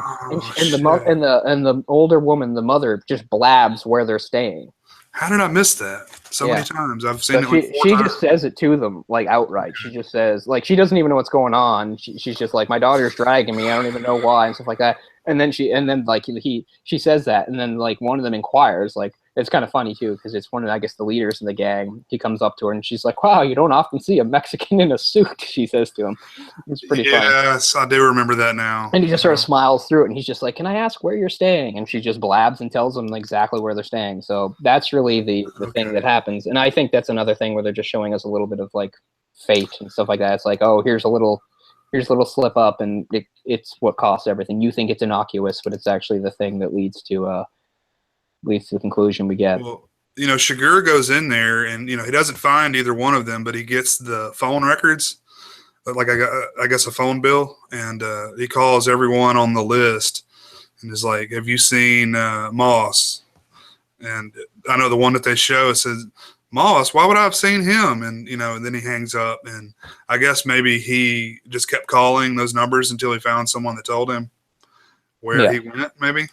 and the older woman, the mother, just blabs where they're staying. How did I miss that? So many times I've seen it. She just says it to them outright. She just says she doesn't even know what's going on. She's just like, my daughter's dragging me. I don't even know why and stuff like that. And then she says that, and then one of them inquires it's kind of funny too because it's one of, I guess, the leaders in the gang. He comes up to her and she's like, "Wow, you don't often see a Mexican in a suit." She says to him. It's pretty funny. Yes, I do remember that now. And he just sort of smiles through it, and he's just like, "Can I ask where you're staying?" And she just blabs and tells him exactly where they're staying. So that's really the thing that happens. And I think that's another thing where they're just showing us a little bit of like fate and stuff like that. It's like, oh, here's a little slip up, and it's what costs everything. You think it's innocuous, but it's actually the thing that leads to the conclusion we get. Well, Shiger goes in there, and he doesn't find either one of them, but he gets the phone records. Like I guess a phone bill, and he calls everyone on the list and is like, "Have you seen Moss?" And I know the one that they show says, "Moss, why would I have seen him?" And and then he hangs up, and I guess maybe he just kept calling those numbers until he found someone that told him where he went. Maybe.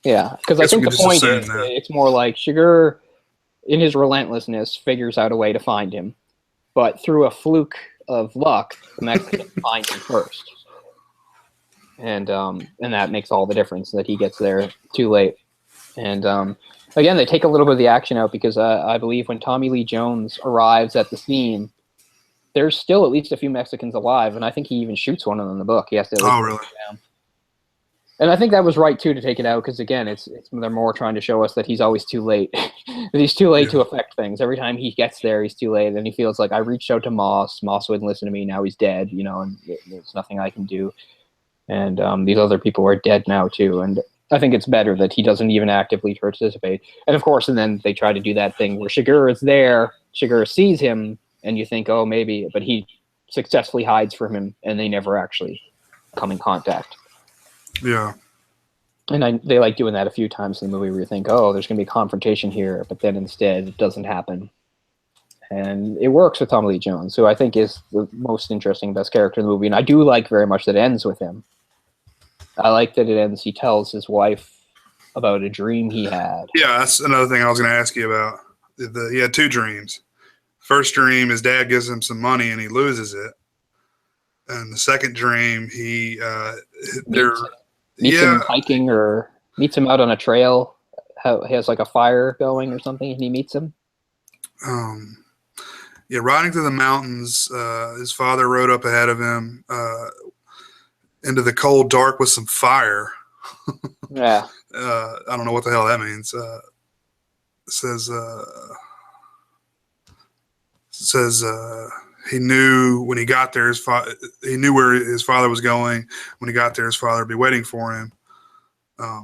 Yeah, because I think the point is it's more like Shiger, in his relentlessness, figures out a way to find him, but through a fluke of luck, the Mexicans find him first, and that makes all the difference that he gets there too late. And again, they take a little bit of the action out because I believe when Tommy Lee Jones arrives at the scene, there's still at least a few Mexicans alive, and I think he even shoots one of them in the book. He has to. Really? Down. And I think that was right too to take it out because again, they're more trying to show us that he's always too late. That he's too late to affect things. Every time he gets there, he's too late, and he feels like I reached out to Moss. Moss wouldn't listen to me. Now he's dead, and there's nothing I can do. And these other people are dead now too. And I think it's better that he doesn't even actively participate. And of course, and then they try to do that thing where Shiger is there. Shiger sees him, and you think, oh, maybe, but he successfully hides from him, and they never actually come in contact. Yeah. And they like doing that a few times in the movie where you think, oh, there's going to be a confrontation here, but then instead it doesn't happen. And it works with Tommy Lee Jones, who I think is the most interesting, best character in the movie. And I do like very much that it ends with him. I like that it ends, he tells his wife about a dream he had. Yeah, that's another thing I was going to ask you about. He had two dreams. First dream, his dad gives him some money and he loses it. And the second dream, he meets him hiking or meets him out on a trail. He has like a fire going or something, and he meets him. Riding through the mountains, his father rode up ahead of him into the cold dark with some fire. Yeah. I don't know what the hell that means. Says he knew when he got there, he knew where his father was going. When he got there, his father would be waiting for him. I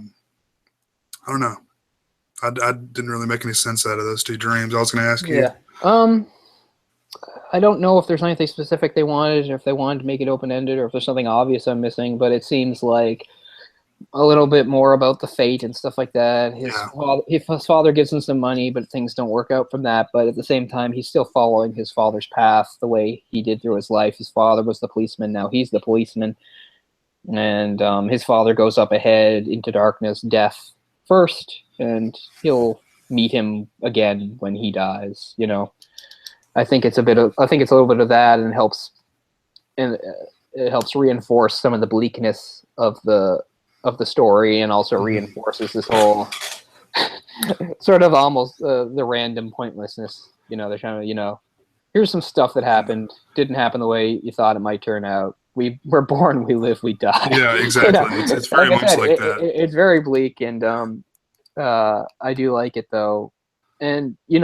don't know. I didn't really make any sense out of those two dreams. I was going to ask you. Yeah. I don't know if there's anything specific they wanted, or if they wanted to make it open-ended, or if there's something obvious I'm missing, but it seems like a little bit more about the fate and stuff like that. His father gives him some money, but things don't work out from that. But at the same time, he's still following his father's path the way he did through his life. His father was the policeman. Now he's the policeman. And his father goes up ahead into darkness, death first, and he'll meet him again when he dies. I think it's a little bit of that, and it helps reinforce some of the bleakness of the story, and also reinforces this whole sort of almost the random pointlessness. They're trying to, here's some stuff that happened, didn't happen the way you thought it might turn out. We're born, we live, we die. Yeah, exactly. It's very much like that. It's very bleak, and I do like it though. And you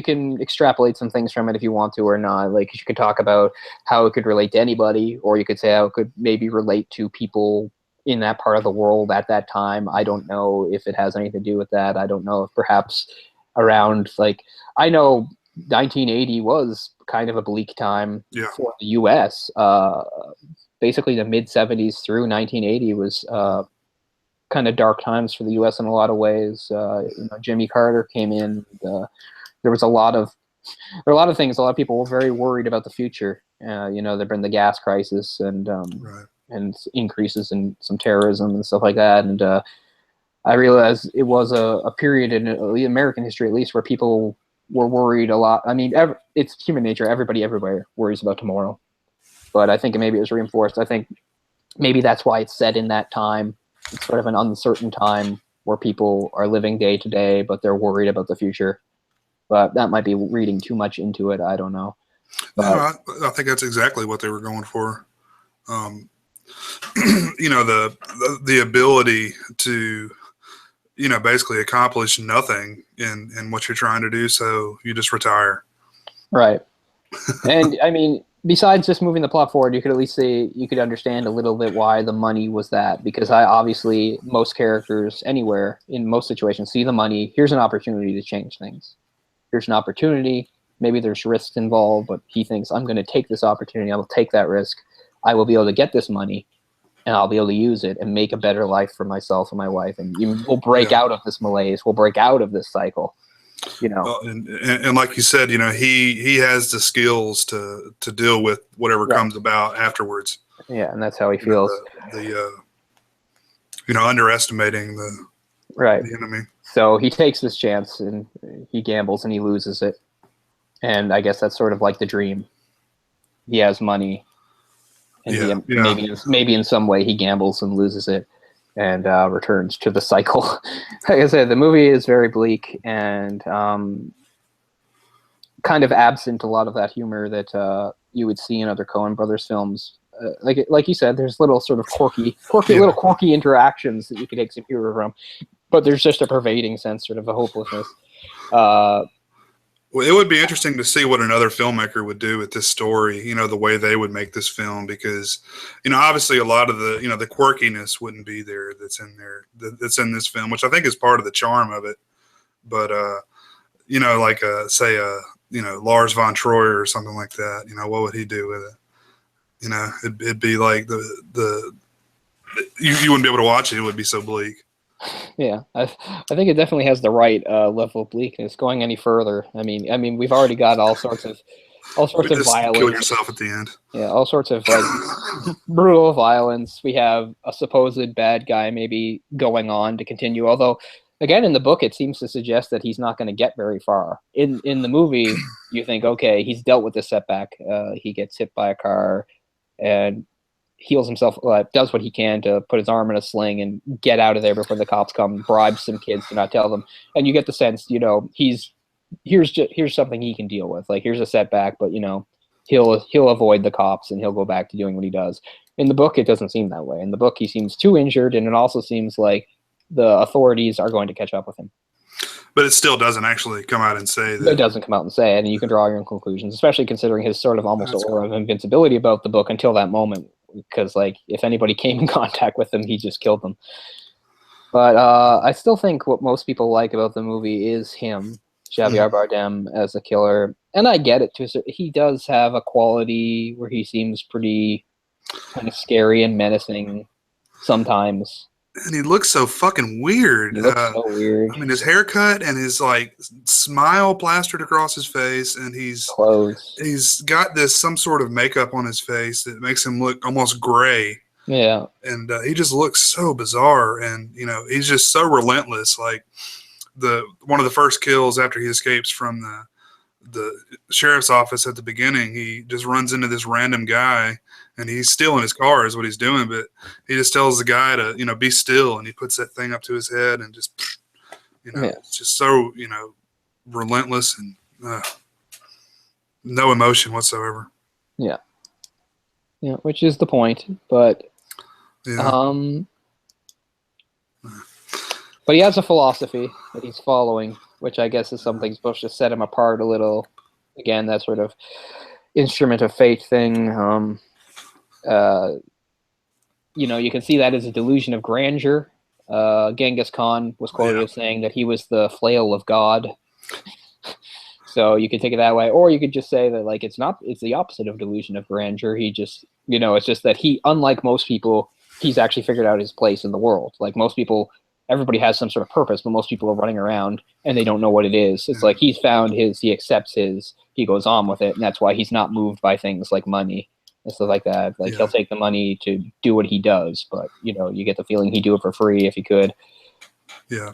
can extrapolate some things from it if you want to or not. Like, you could talk about how it could relate to anybody, or you could say how it could maybe relate to people in that part of the world at that time. I don't know if it has anything to do with that. I don't know if perhaps around, I know 1980 was kind of a bleak time for the U.S. Basically, the mid-'70s through 1980 was kind of dark times for the U.S. in a lot of ways. Jimmy Carter came in. There was a lot of things. A lot of people were very worried about the future. There'd been the gas crisis and increases in some terrorism and stuff like that. And I realized it was a period in American history, at least, where people were worried a lot. I mean, it's human nature. Everybody everywhere worries about tomorrow. But I think maybe it was reinforced. I think maybe that's why it's set in that time. It's sort of an uncertain time where people are living day to day, but they're worried about the future. But that might be reading too much into it. I don't know. No, But I think that's exactly what they were going for. The ability to, basically accomplish nothing in what you're trying to do. So you just retire. right. And I mean, besides just moving the plot forward, you could at least say you could understand a little bit why the money was that. Because I obviously most characters anywhere in most situations see the money. Here's an opportunity to change things. Here's an opportunity. Maybe there's risks involved, but he thinks I'm going to take this opportunity. I will take that risk. I will be able to get this money, and I'll be able to use it and make a better life for myself and my wife. And we'll break out of this malaise. We'll break out of this cycle. Well, and like you said, he has the skills to deal with whatever comes about afterwards. Yeah, and that's how he feels. Underestimating the enemy. So he takes this chance and he gambles and he loses it. And I guess that's sort of like the dream. He has money, and maybe in some way he gambles and loses it, and returns to the cycle. Like I said, the movie is very bleak and kind of absent a lot of that humor that you would see in other Coen Brothers films. Like you said, there's little sort of quirky interactions that you could take some humor from, but there's just a pervading sense sort of a hopelessness. Well, it would be interesting to see what another filmmaker would do with this story, the way they would make this film, because, obviously a lot of the, the quirkiness wouldn't be there that's in this film, which I think is part of the charm of it. But, Lars von Trier or something like that, what would he do with it? It'd be like you wouldn't be able to watch it. It would be so bleak. Yeah, I think it definitely has the right level of bleakness. Going any further, I mean, we've already got all sorts of violence. Kill yourself at the end. Yeah, all sorts of like brutal violence. We have a supposed bad guy maybe going on to continue. Although, again, in the book, it seems to suggest that he's not going to get very far. In the movie, you think, okay, he's dealt with this setback. He gets hit by a car, and heals himself, does what he can to put his arm in a sling and get out of there before the cops come, bribes some kids to not tell them. And you get the sense, here's something he can deal with. Like, here's a setback, but, he'll avoid the cops and he'll go back to doing what he does. In the book, it doesn't seem that way. In the book, he seems too injured, and it also seems like the authorities are going to catch up with him. But it still doesn't actually come out and say that. It doesn't come out and say it, and you can draw your own conclusions, especially considering his sort of almost aura of invincibility about the book until that moment. Because, if anybody came in contact with him, he just killed them. But I still think what most people like about the movie is him, Javier Bardem, as a killer. And I get it, too. He does have a quality where he seems pretty kind of scary and menacing sometimes. And he looks so fucking weird. He looks so weird. I mean, his haircut and his smile plastered across his face, and he's got some sort of makeup on his face that makes him look almost gray. Yeah. And he just looks so bizarre, and he's just so relentless. Like one of the first kills after he escapes from the sheriff's office at the beginning, he just runs into this random guy. And he's stealing his car is what he's doing, but he just tells the guy to, be still, and he puts that thing up to his head and just, it's just so, relentless and no emotion whatsoever. Yeah. Yeah, which is the point, but but he has a philosophy that he's following, which I guess is something supposed to set him apart a little. Again, that sort of instrument of fate thing. You can see that as a delusion of grandeur. Genghis Khan was quoted as saying that he was the flail of God. So you could take it that way, or you could just say that it's the opposite of delusion of grandeur. He just, it's just that he, unlike most people, he's actually figured out his place in the world. Like most people, everybody has some sort of purpose, but most people are running around and they don't know what it is. It's like he's found his, he accepts his, he goes on with it, and that's why he's not moved by things like money and stuff like that. He'll take the money to do what he does, but you get the feeling he'd do it for free if he could. Yeah,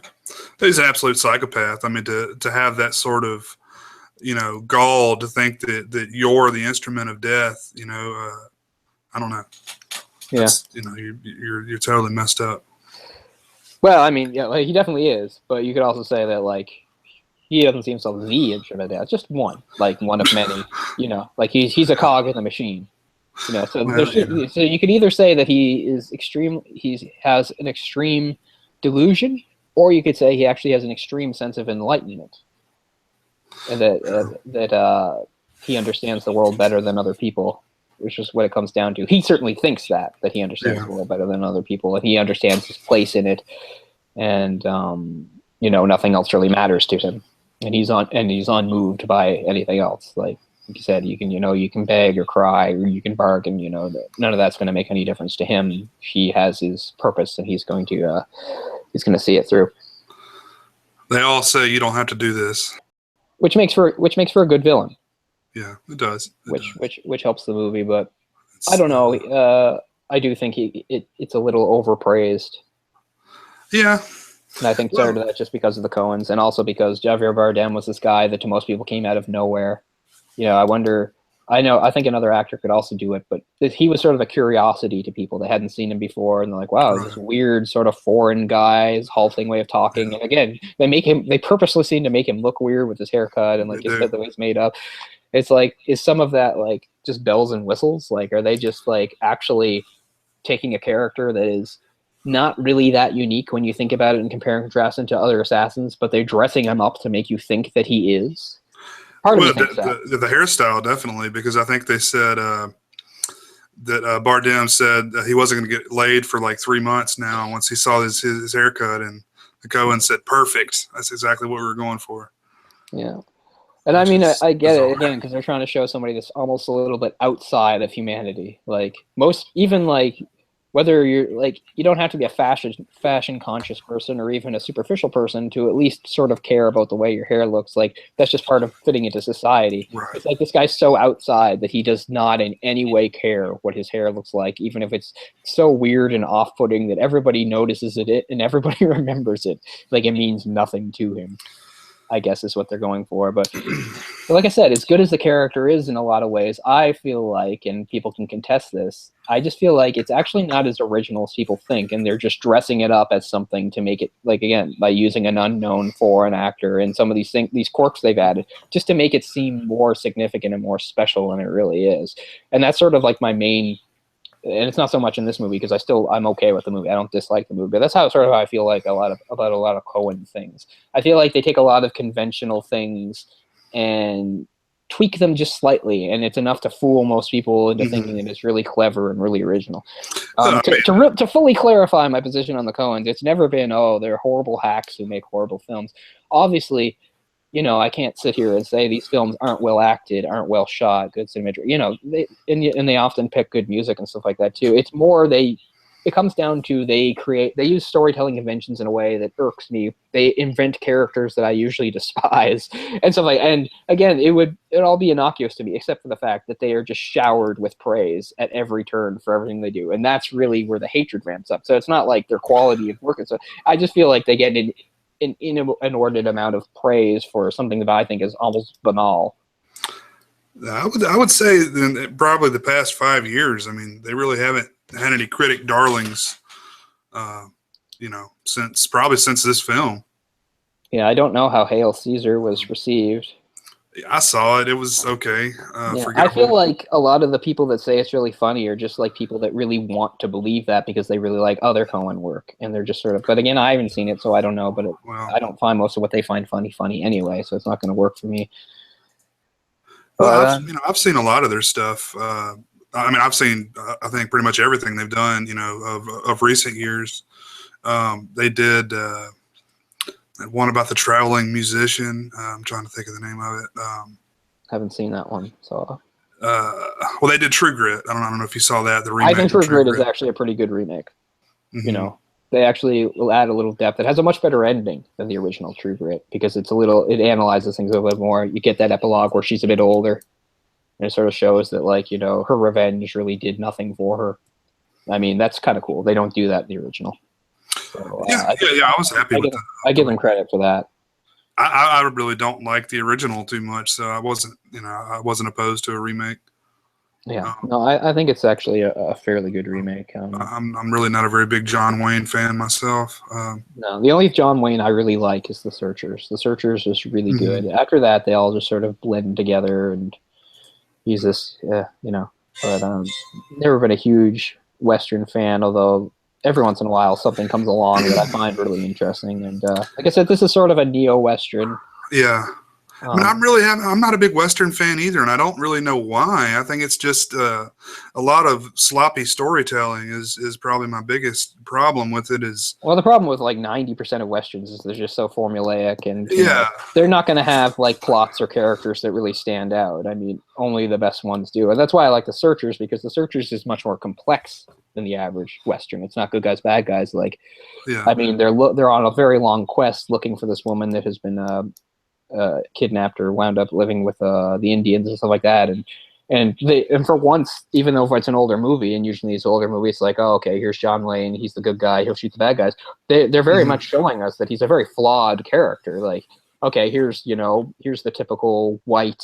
he's an absolute psychopath. I mean, to have that sort of gall to think that you're the instrument of death. I don't know. Yeah, you're totally messed up. Well, I mean, yeah, like, he definitely is, but you could also say that like he doesn't see himself as the instrument dad, just one, like one of many. Like he's a cog in the machine. So Well, so you could either say that he has an extreme delusion, or you could say he actually has an extreme sense of enlightenment, and that he understands the world better than other people, which is what it comes down to. He certainly thinks that he understands the world better than other people, and he understands his place in it, and nothing else really matters to him, and he's unmoved by anything else. Like you said, you can beg or cry or you can bargain. None of that's going to make any difference to him. He has his purpose, and he's going to see it through. They all say you don't have to do this, which makes for a good villain. Yeah, it does. Which helps the movie, but I don't know. I do think it's a little overpraised. Yeah. And I think part of that just because of the Coens, and also because Javier Bardem was this guy that to most people came out of nowhere. I think another actor could also do it, but he was sort of a curiosity to people that hadn't seen him before, and they're like, wow, this weird sort of foreign guy, his halting way of talking. And again, they purposely seem to make him look weird with his haircut and like just the way it's made up. It's like, is some of that like just bells and whistles? Like, are they just like actually taking a character that is not really that unique when you think about it and compare and contrast him to other assassins, but they're dressing him up to make you think that he is? Part of me thinks that. The hairstyle, definitely, because I think they said that Bardem said he wasn't going to get laid for like 3 months now once he saw his haircut, and the Coen said, perfect. That's exactly what we were going for. Yeah. And I mean, I get it, again, because they're trying to show somebody that's almost a little bit outside of humanity. Like, whether you're like, you don't have to be a fashion conscious person or even a superficial person to at least sort of care about the way your hair looks. Like, that's just part of fitting into society. Right. It's like this guy's so outside that he does not in any way care what his hair looks like, even if it's so weird and off-putting that everybody notices it and everybody remembers it. Like, it means nothing to him, I guess, is what they're going for. But like I said, as good as the character is in a lot of ways, I feel like, and people can contest this, I just feel like it's actually not as original as people think, and they're just dressing it up as something to make it, like, again, by using an unknown foreign actor and some of these quirks they've added, just to make it seem more significant and more special than it really is. And that's sort of like my main, and it's not so much in this movie because I'm okay with the movie. I don't dislike the movie, but that's how I feel like about a lot of Coen things. I feel like they take a lot of conventional things and tweak them just slightly, and it's enough to fool most people into thinking that it's really clever and really original. To fully clarify my position on the Coens, it's never been, they're horrible hacks who make horrible films. Obviously, I can't sit here and say these films aren't well acted, aren't well shot, good cinematography. They often pick good music and stuff like that too. It's more it comes down to they use storytelling conventions in a way that irks me. They invent characters that I usually despise and stuff like. And again, it'd all be innocuous to me, except for the fact that they are just showered with praise at every turn for everything they do, and that's really where the hatred ramps up. So it's not like their quality of work. So I just feel like they get an inordinate amount of praise for something that I think is almost banal. I would say that probably the past 5 years, I mean, they really haven't had any critic darlings, since this film. Yeah, I don't know how Hail Caesar was received. I saw it. It was okay. I feel like a lot of the people that say it's really funny are just like people that really want to believe that because they really like other Coen work, and they're just sort of. But again, I haven't seen it, so I don't know. But I don't find most of what they find funny anyway, so it's not going to work for me. Well, I've seen a lot of their stuff. I've seen I think pretty much everything they've done. Of recent years. They did one about the traveling musician. I'm trying to think of the name of it. Haven't seen that one. So. Well, they did True Grit. I don't know if you saw that. The remake. I think True Grit is actually a pretty good remake. Mm-hmm. They actually will add a little depth. It has a much better ending than the original True Grit because it analyzes things a little bit more. You get that epilogue where she's a bit older, and it sort of shows that her revenge really did nothing for her. I mean, that's kind of cool. They don't do that in the original. So, I was happy with that. I give them credit for that. I really don't like the original too much, so I wasn't opposed to a remake. Yeah, Um, no, I think it's actually a fairly good remake. I'm really not a very big John Wayne fan myself. No, the only John Wayne I really like is The Searchers. The Searchers is really good. Mhm. After that, they all just sort of blend together, and he's this, you know. But never been a huge Western fan, although every once in a while something comes along that I find really interesting. And like I said, this is sort of a neo-Western. Yeah. I mean, Um, I'm not a big Western fan either, and I don't really know why. I think it's just a lot of sloppy storytelling is probably my biggest problem with it. Is well, the problem with like 90% of Westerns is they're just so formulaic, and yeah, they're not going to have like plots or characters that really stand out. I mean, only the best ones do, and that's why I like The Searchers, because The Searchers is much more complex than the average Western. It's not good guys, bad guys. Like, yeah, I mean, they're on a very long quest looking for this woman that has been kidnapped or wound up living with the Indians and stuff like that. And for once, even though it's an older movie, and usually these older movies, like, oh, okay, here's John Wayne, he's the good guy, he'll shoot the bad guys. They're very hmm much showing us that he's a very flawed character. Like, okay, here's the typical white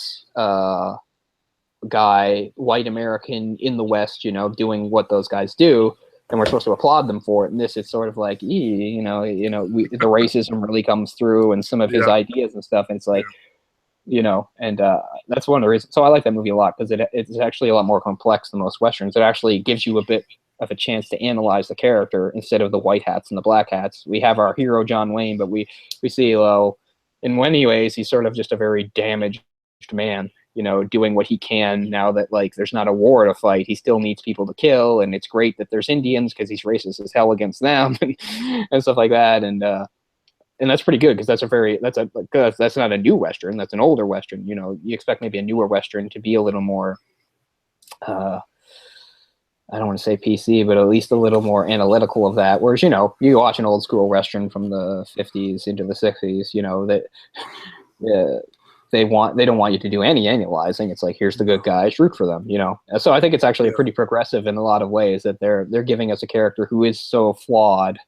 guy, white American in the West, doing what those guys do, and we're supposed to applaud them for it. And this is sort of like, the racism really comes through, and some of his yeah, ideas and stuff. And it's like, yeah, and that's one of the reasons. So I like that movie a lot, because it's actually a lot more complex than most westerns. It actually gives you a bit of a chance to analyze the character instead of the white hats and the black hats. We have our hero John Wayne, but we see, well, in many ways he's sort of just a very damaged man, doing what he can now that, like, there's not a war to fight. He still needs people to kill, and it's great that there's Indians because he's racist as hell against them and stuff like that. And that's pretty good, because that's not a new western, that's an older western. You expect maybe a newer western to be a little more uh, I don't want to say PC, but at least a little more analytical of that. Whereas, you watch an old school western from the 50s into the 60s, that uh, they don't want you to do any analyzing. It's like, here's the good guys, root for them. So I think it's actually yeah, pretty progressive in a lot of ways, that they're giving us a character who is so flawed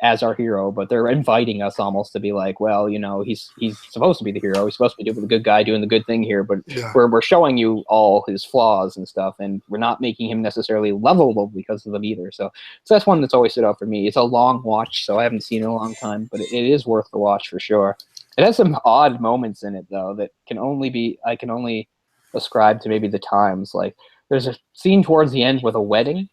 as our hero, but they're inviting us almost to be like, well, he's supposed to be the hero. He's supposed to be the good guy doing the good thing here, but yeah, we're showing you all his flaws and stuff, and we're not making him necessarily lovable because of them either. So that's one that's always stood out for me. It's a long watch, so I haven't seen it in a long time, but it is worth the watch for sure. It has some odd moments in it, though, that I can only ascribe to maybe the times. Like, there's a scene towards the end with a wedding,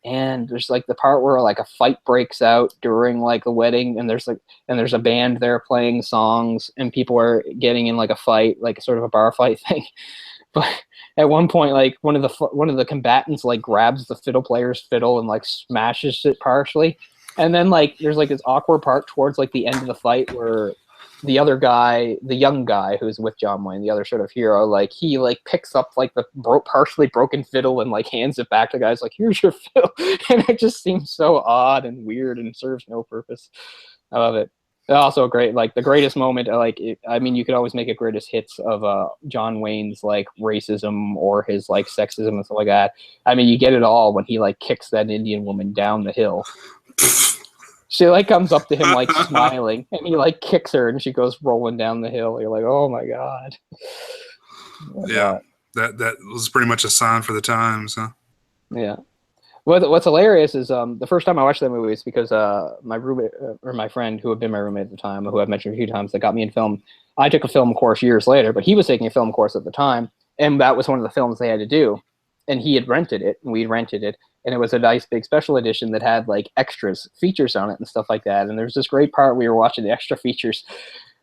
and there's like the part where like a fight breaks out during like a wedding, and there's a band there playing songs, and people are getting in like a fight, like sort of a bar fight thing. But at one point, like one of the combatants like grabs the fiddle player's fiddle and like smashes it partially, and then like there's like this awkward part towards like the end of the fight where the other guy, the young guy who's with John Wayne, the other sort of hero, like he like picks up like the partially broken fiddle and like hands it back to the guys, like, here's your fiddle. And it just seems so odd and weird and serves no purpose. I love it. Also great, like the greatest moment, I mean, you could always make a greatest hits of John Wayne's like racism or his like sexism and stuff like that. I mean, you get it all when he like kicks that Indian woman down the hill. She like comes up to him like smiling, and he like kicks her, and she goes rolling down the hill. You're like, oh my god. yeah. That was pretty much a sign for the times, huh? Yeah. What's hilarious is the first time I watched that movie is because my roommate or my friend who had been my roommate at the time, who I've mentioned a few times, that got me in film. I took a film course years later, but he was taking a film course at the time, and that was one of the films they had to do. And he had rented it, and we rented it, and it was a nice big special edition that had like extras, features on it, and stuff like that. And there's this great part we were watching the extra features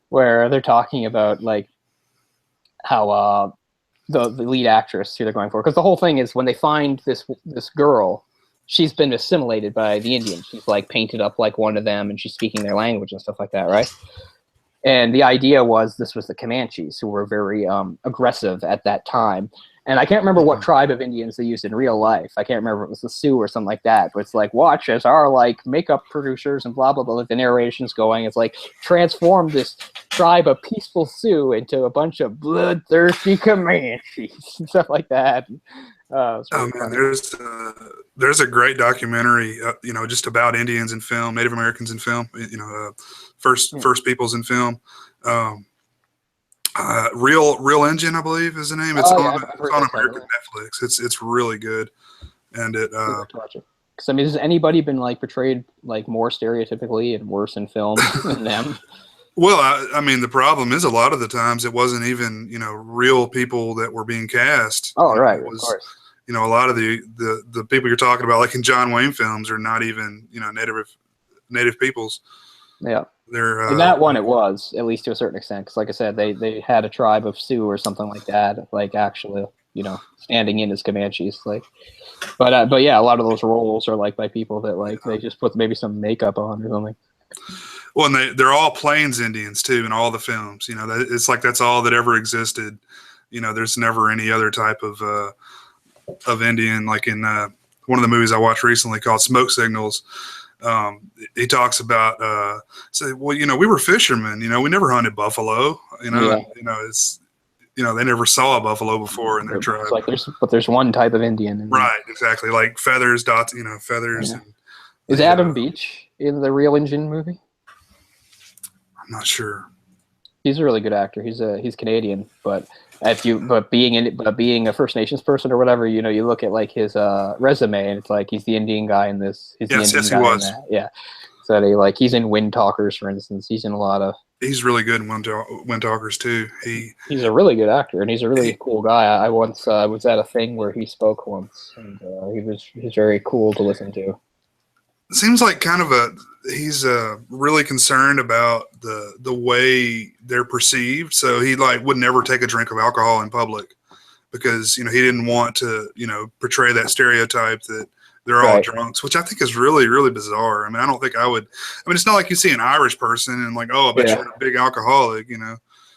where they're talking about like how the lead actress who they're going for, because the whole thing is when they find this girl, she's been assimilated by the Indians. She's like painted up like one of them, and she's speaking their language and stuff like that, right? And the idea was this was the Comanches, who were very aggressive at that time. And I can't remember what tribe of Indians they used in real life. I can't remember if it was the Sioux or something like that. But it's like, watch as our like makeup producers and blah blah blah. Like the narration's going. It's like, transform this tribe of peaceful Sioux into a bunch of bloodthirsty Comanches and stuff like that. It's Oh really man, funny. there's a great documentary, just about Indians in film, Native Americans in film, Hmm. First Peoples in film. Um, Real Engine, I believe, is the name. It's Oh yeah, on I've it's heard on that title. American Netflix. It's really good, and it I'd like to watch it. Because I mean, has anybody been like portrayed like more stereotypically and worse in film than them? well, I mean, the problem is a lot of the times it wasn't even real people that were being cast. Oh right, It of was course. a lot of the people you're talking about, like in John Wayne films, are not even native peoples. Yeah. They're In that one, it was at least to a certain extent, because like I said, they had a tribe of Sioux or something like that, like actually, standing in as Comanches. Like, but yeah, a lot of those roles are like by people that like they just put maybe some makeup on or something. well, and they're all Plains Indians too in all the films. It's like that's all that ever existed. There's never any other type of Indian like in one of the movies I watched recently called Smoke Signals. He talks about say, well, we were fishermen. We never hunted buffalo. Yeah, It's they never saw a buffalo before in their it's tribe. like there's one type of Indian. Right, exactly. Like feathers, dots. Feathers, Yeah. and Is they. Adam Beach in the Real Engine movie? I'm not sure. He's a really good actor. He's Canadian, but being a First Nations person or whatever, you look at like his resume and it's like he's the Indian guy in this, he's the Yes, Indian yes, he guy in was. that. Yeah. So he's in Wind Talkers, for instance. He's in a lot of. He's really good in Wind Talkers too. He's a really good actor and he's a really He cool guy. I once was at a thing where he spoke once, and he's very cool to listen to. seems like kind of he's really concerned about the way they're perceived. So he like would never take a drink of alcohol in public because he didn't want to portray that stereotype that they're all Right. drunks, which I think is really really bizarre. I mean, I don't think I would. I mean, it's not like you see an Irish person and like, oh, I bet Yeah. you're a big alcoholic,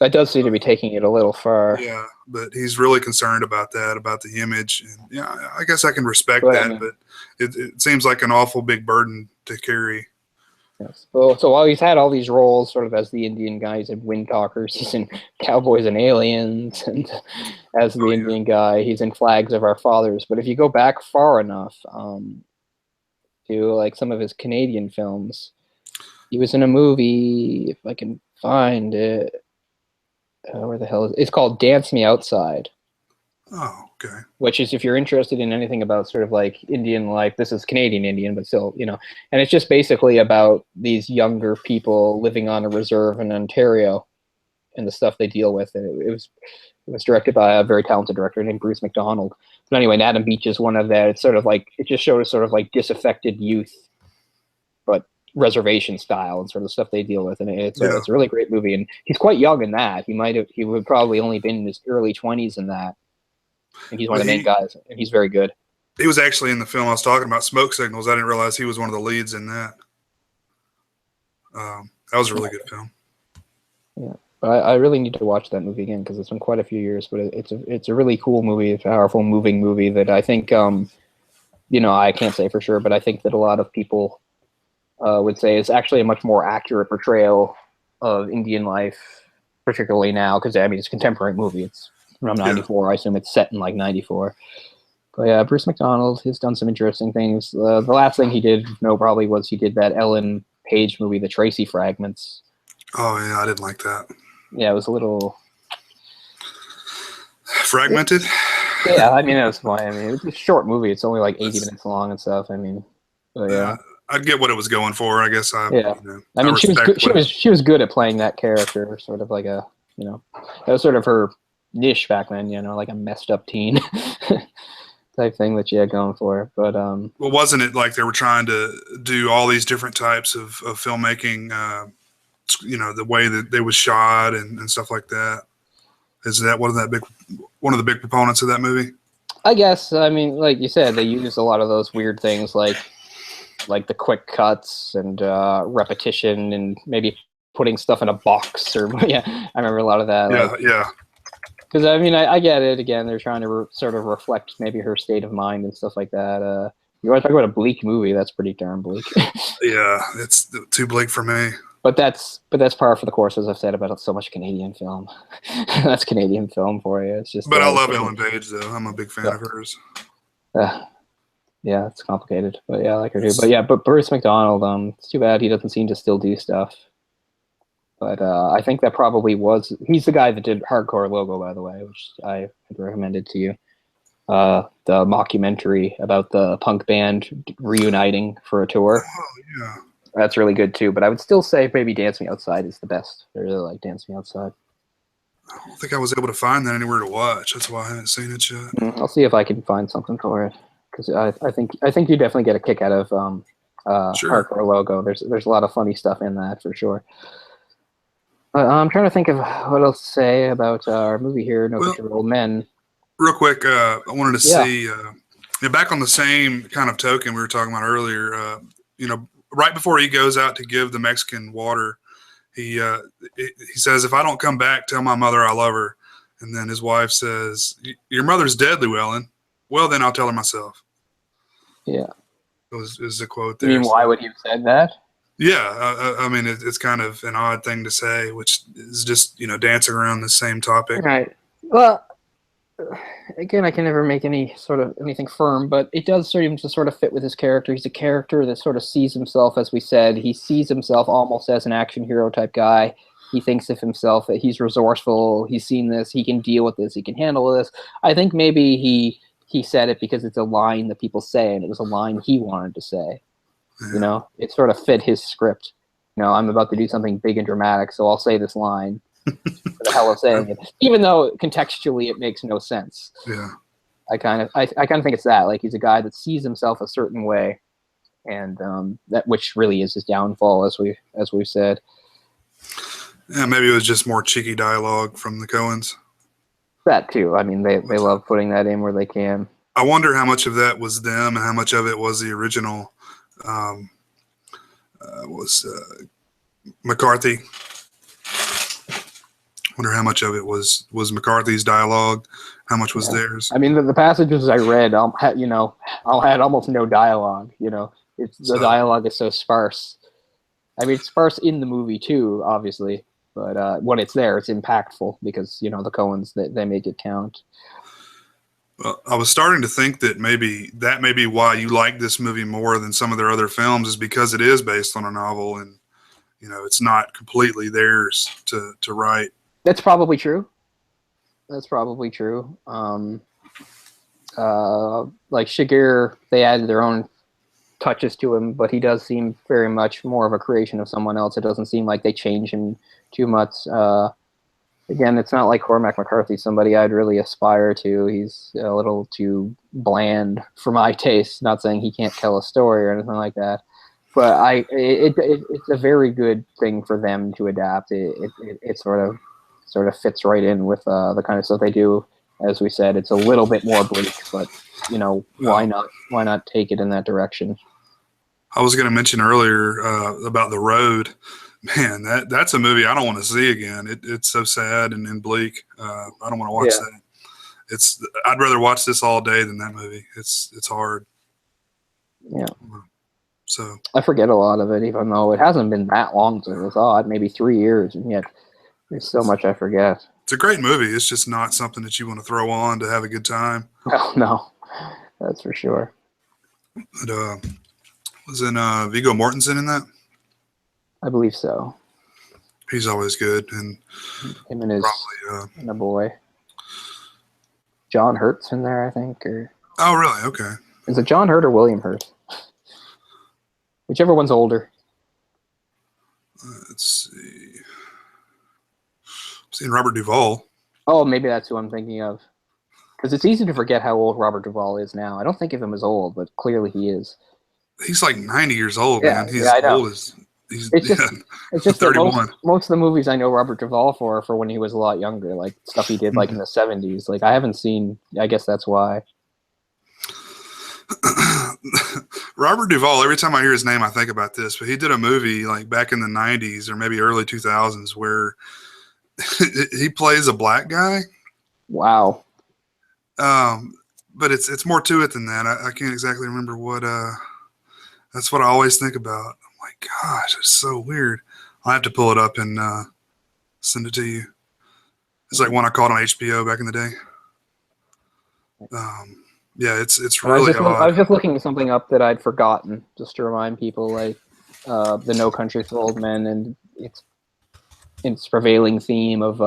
That does seem to be taking it a little far. Yeah, but he's really concerned about that, about the image, and yeah, I guess I can respect But I that, mean, but it seems like an awful big burden to carry. yes. Well, so while he's had all these roles, sort of as the Indian guy, he's in Wind Talkers, he's in Cowboys and Aliens, and as the Oh yeah, Indian guy, he's in Flags of Our Fathers. But if you go back far enough to like some of his Canadian films, he was in a movie. If I can find it, where the hell is it? It's called Dance Me Outside. oh okay, Which is if you're interested in anything about sort of like Indian life, this is Canadian Indian, but still, and it's just basically about these younger people living on a reserve in Ontario and the stuff they deal with. And it was directed by a very talented director named Bruce McDonald. But anyway, Adam Beach is one of that. It's sort of like it just showed us sort of like disaffected youth, but reservation style and sort of stuff they deal with. And it's yeah. a really great movie. And he's quite young in that. He would probably only been in his early 20s in that. And he's one Well, of the main guys, and he's very good. he was actually in the film I was talking about, Smoke Signals. I didn't realize he was one of the leads in that. That was a really good film. Yeah, but I really need to watch that movie again because it's been quite a few years. But it's a really cool movie, a powerful, moving movie that I think I can't say for sure, but I think that a lot of people would say is actually a much more accurate portrayal of Indian life, particularly now because I mean it's a contemporary movie. It's from '94. I assume it's set in like '94. But yeah, Bruce McDonald has done some interesting things. The last thing he did, probably was he did that Ellen Page movie, The Tracy Fragments. Oh yeah, I didn't like that. Yeah, it was a little Fragmented. Yeah, I mean, that's why. I mean, it's a short movie. It's only like 80 minutes long and stuff. I mean, but yeah, I'd get what it was going for. I guess yeah. I mean, she was good. She was good at playing that character, sort of like a, that was sort of her niche back then. Like a messed up teen type thing that she had going for her. But well, wasn't it like they were trying to do all these different types of filmmaking? The way that they was shot and stuff like that. Is that one of the big proponents of that movie? I guess. I mean, like you said, they used a lot of those weird things, like the quick cuts and repetition, and maybe putting stuff in a box. Or yeah, I remember a lot of that. Yeah, yeah. Because I mean, I get it. Again, they're trying to sort of reflect maybe her state of mind and stuff like that. You want to talk about a bleak movie? That's pretty darn bleak. Yeah, it's too bleak for me. But that's par for the course, as I've said about so much Canadian film. That's Canadian film for you. It's just. But I love Ellen Page, though. I'm a big fan of hers. Yeah, it's complicated, but yeah, I like her too. But yeah, but Bruce McDonald, it's too bad he doesn't seem to still do stuff. But I think that probably was. He's the guy that did Hardcore Logo, by the way, which I had recommended to you. The mockumentary about the punk band reuniting for a tour. Oh yeah, That's really good too. But I would still say maybe Dance Me Outside is the best. I really like Dance Me Outside. I don't think I was able to find that anywhere to watch. That's why I haven't seen it yet. I'll see if I can find something for it, because I think you definitely get a kick out of Sure. Hardcore Logo. There's a lot of funny stuff in that for sure. I'm trying to think of what else to say about our movie here, No Country for Old Men. Real quick, I wanted to Yeah. see, back on the same kind of token we were talking about earlier, right before he goes out to give the Mexican water, he says, "If I don't come back, tell my mother I love her." And then his wife says, "Your mother's dead, Llewellyn." "Well, then I'll tell her myself." Yeah. Is the quote there. You mean, why would he have said that? Yeah, I mean, it's kind of an odd thing to say, which is just, dancing around the same topic. Right. Well, again, I can never make anything firm, but it does seem to sort of fit with his character. He's a character that sort of sees himself, as we said, he sees himself almost as an action hero type guy. He thinks of himself that he's resourceful. He's seen this. He can deal with this. He can handle this. I think maybe he said it because it's a line that people say, and it was a line he wanted to say. Yeah. It sort of fit his script. I'm about to do something big and dramatic, so I'll say this line for the hell of saying it, even though contextually it makes no sense. Yeah. I kind of think it's that, like, he's a guy that sees himself a certain way, and that which really is his downfall, as we've said. Yeah, maybe it was just more cheeky dialogue from the Coens. That too. I mean, they love putting that in where they can. I wonder how much of that was them and how much of it was the original. Was McCarthy. Wonder how much of it was McCarthy's dialogue, how much was theirs. I mean, the passages I read, I'll had almost no dialogue. The dialogue is so sparse. I mean, it's sparse in the movie too, obviously, but when it's there, it's impactful because the Coens they make it count. Well, I was starting to think that may be why you like this movie more than some of their other films, is because it is based on a novel and it's not completely theirs to write. That's probably true. Like Shigeru, they added their own touches to him, but he does seem very much more of a creation of someone else. It doesn't seem like they change him too much. Again, it's not like Cormac McCarthy, somebody I'd really aspire to. He's a little too bland for my taste. Not saying he can't tell a story or anything like that, but it's a very good thing for them to adapt. It sort of fits right in with the kind of stuff they do. As we said, it's a little bit more bleak, but why not take it in that direction? I was going to mention earlier about The Road. Man, that's a movie I don't want to see again. It's so sad and bleak. I don't want to watch that. I'd rather watch this all day than that movie. It's hard. Yeah. So I forget a lot of it, even though it hasn't been that long since I saw it, maybe 3 years, and yet there's so much I forget. It's a great movie. It's just not something that you want to throw on to have a good time. No, that's for sure. But was Viggo Mortensen in that? I believe so. He's always good, and him and his probably and a boy. John Hurt's in there, I think. Or oh, really? Okay. Is it John Hurt or William Hurt? Whichever one's older. Let's see. I'm seeing Robert Duvall. Oh, maybe that's who I'm thinking of. Because it's easy to forget how old Robert Duvall is now. I don't think of him as old, but clearly he is. He's like 90 years old, man. He's old as... It's just 31. Most of the movies I know Robert Duvall for when he was a lot younger, like stuff he did like in the 70s. Like I haven't seen, I guess that's why. Robert Duvall, every time I hear his name, I think about this, but he did a movie like back in the 90s or maybe early 2000s where he plays a black guy. Wow. But it's more to it than that. I can't exactly remember what, that's what I always think about. My gosh, it's so weird. I'll have to pull it up and send it to you. It's like one I caught on HBO back in the day. Yeah, it's really odd. I was just looking something up that I'd forgotten, just to remind people, like the No Country for Old Men, and its prevailing theme of